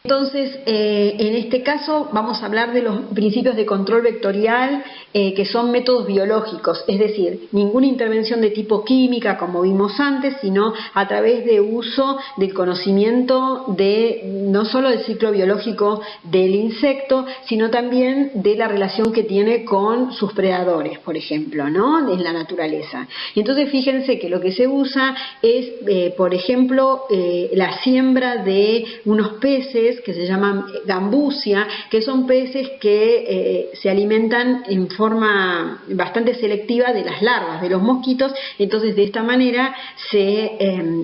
Entonces, en este caso vamos a hablar de los principios de control vectorial, que son métodos biológicos, es decir, ninguna intervención de tipo química como vimos antes, sino a través de uso del conocimiento no solo del ciclo biológico del insecto, sino también de la relación que tiene con sus predadores, por ejemplo, ¿no? En la naturaleza. Y entonces fíjense que lo que se usa es, por ejemplo, la siembra de unos peces que se llaman gambusia, que son peces que se alimentan en forma bastante selectiva de las larvas de los mosquitos. Entonces de esta manera se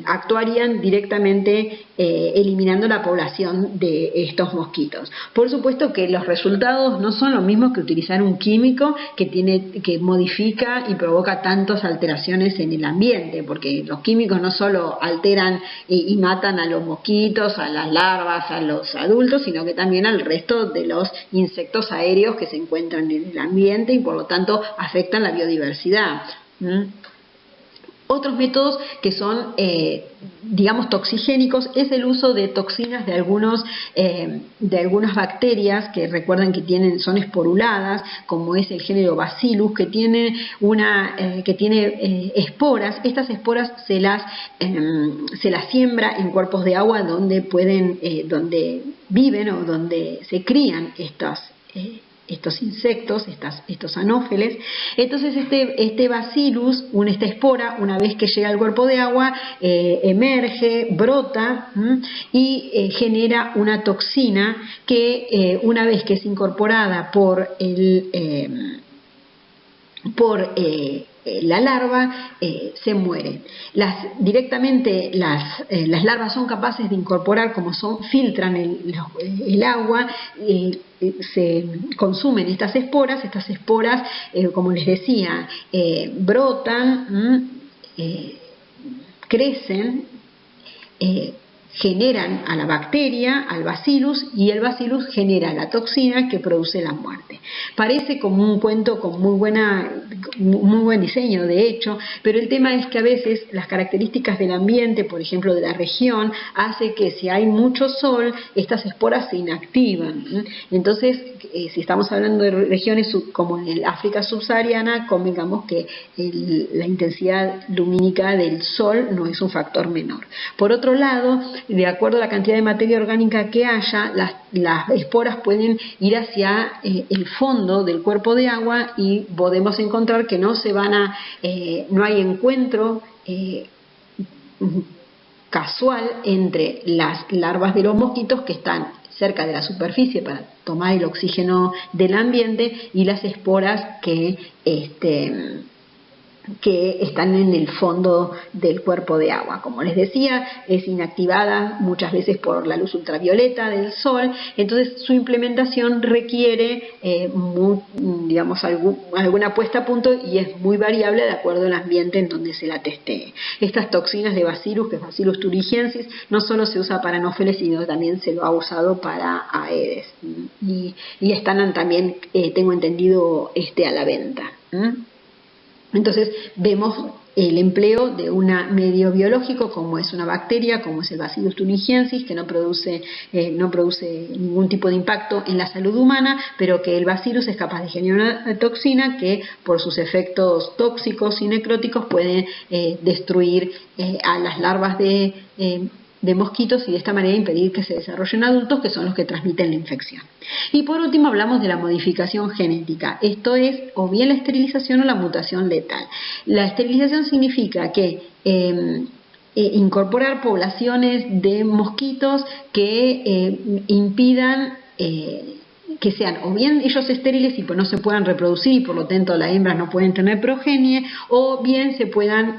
actuarían directamente eliminando la población de estos mosquitos. Por supuesto que los resultados no son los mismos que utilizar un químico que modifica y provoca tantas alteraciones en el ambiente, porque los químicos no solo alteran y matan a los mosquitos, a las larvas, a los adultos, sino que también al resto de los insectos aéreos que se encuentran en el ambiente y por lo tanto afectan la biodiversidad. Otros métodos que son, digamos, toxigénicos es el uso de toxinas de algunas bacterias que recuerden que son esporuladas, como es el género Bacillus, que tiene esporas. Estas esporas se las siembra en cuerpos de agua donde viven o donde se crían estos insectos, estos anófeles. Entonces este bacillus, esta espora, una vez que llega al cuerpo de agua, emerge, brota y genera una toxina que una vez que es incorporada por por la larva, se mueren. Directamente las larvas son capaces de incorporar, como filtran el agua, se consumen estas esporas, como les decía, brotan, crecen, generan a la bacteria, al bacillus, y el bacillus genera la toxina que produce la muerte. Parece como un cuento con muy buen diseño, de hecho, pero el tema es que a veces las características del ambiente, por ejemplo de la región, hace que si hay mucho sol, estas esporas se inactivan. Entonces, si estamos hablando de regiones como en el África subsahariana, convengamos que la intensidad lumínica del sol no es un factor menor. Por otro lado, de acuerdo a la cantidad de materia orgánica que haya, las esporas pueden ir hacia el fondo del cuerpo de agua y podemos encontrar que no hay encuentro casual entre las larvas de los mosquitos que están cerca de la superficie para tomar el oxígeno del ambiente y las esporas que están en el fondo del cuerpo de agua. Como les decía, es inactivada muchas veces por la luz ultravioleta del sol, entonces su implementación requiere alguna puesta a punto y es muy variable de acuerdo al ambiente en donde se la testee. Estas toxinas de Bacillus, que es Bacillus thuringiensis, no solo se usa para anófeles, sino también se lo ha usado para Aedes, y están también, tengo entendido, a la venta. Entonces vemos el empleo de un medio biológico como es una bacteria, como es el Bacillus thuringiensis, que no produce ningún tipo de impacto en la salud humana, pero que el bacillus es capaz de generar una toxina que por sus efectos tóxicos y necróticos puede destruir a las larvas de mosquitos y de esta manera impedir que se desarrollen adultos, que son los que transmiten la infección. Y por último hablamos de la modificación genética. Esto es o bien la esterilización o la mutación letal. La esterilización significa que incorporar poblaciones de mosquitos que impidan que sean o bien ellos estériles y pues no se puedan reproducir y por lo tanto las hembras no pueden tener progenie, o bien se puedan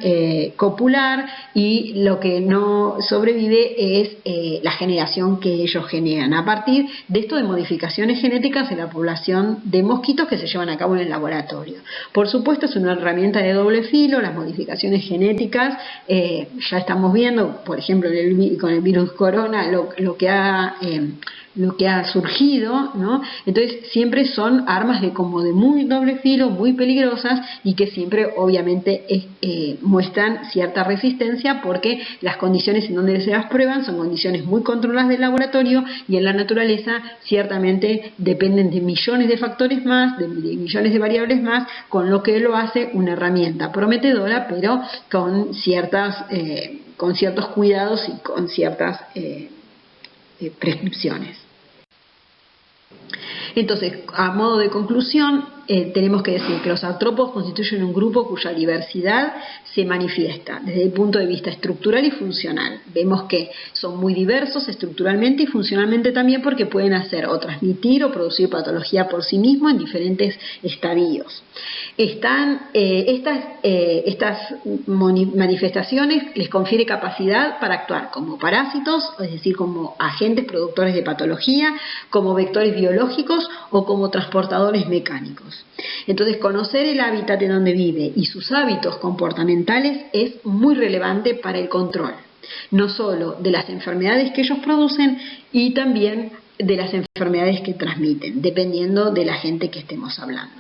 copular y lo que no sobrevive es la generación que ellos generan a partir de esto de modificaciones genéticas en la población de mosquitos que se llevan a cabo en el laboratorio. Por supuesto es una herramienta de doble filo, las modificaciones genéticas, ya estamos viendo, por ejemplo con el virus corona, lo que ha surgido, ¿no? Entonces siempre son armas de muy doble filo, muy peligrosas y que siempre obviamente muestran cierta resistencia porque las condiciones en donde se las prueban son condiciones muy controladas del laboratorio y en la naturaleza ciertamente dependen de millones de factores más, de millones de variables más, con lo que lo hace una herramienta prometedora, pero con ciertos cuidados y con ciertas prescripciones. Entonces, a modo de conclusión, tenemos que decir que los artrópodos constituyen un grupo cuya diversidad se manifiesta desde el punto de vista estructural y funcional. Vemos que son muy diversos estructuralmente y funcionalmente también porque pueden hacer o transmitir o producir patología por sí mismos en diferentes estadios. Estas manifestaciones les confiere capacidad para actuar como parásitos, es decir, como agentes productores de patología, como vectores biológicos o como transportadores mecánicos. Entonces, conocer el hábitat en donde vive y sus hábitos comportamentales es muy relevante para el control, no solo de las enfermedades que ellos producen y también de las enfermedades que transmiten, dependiendo del agente que estemos hablando.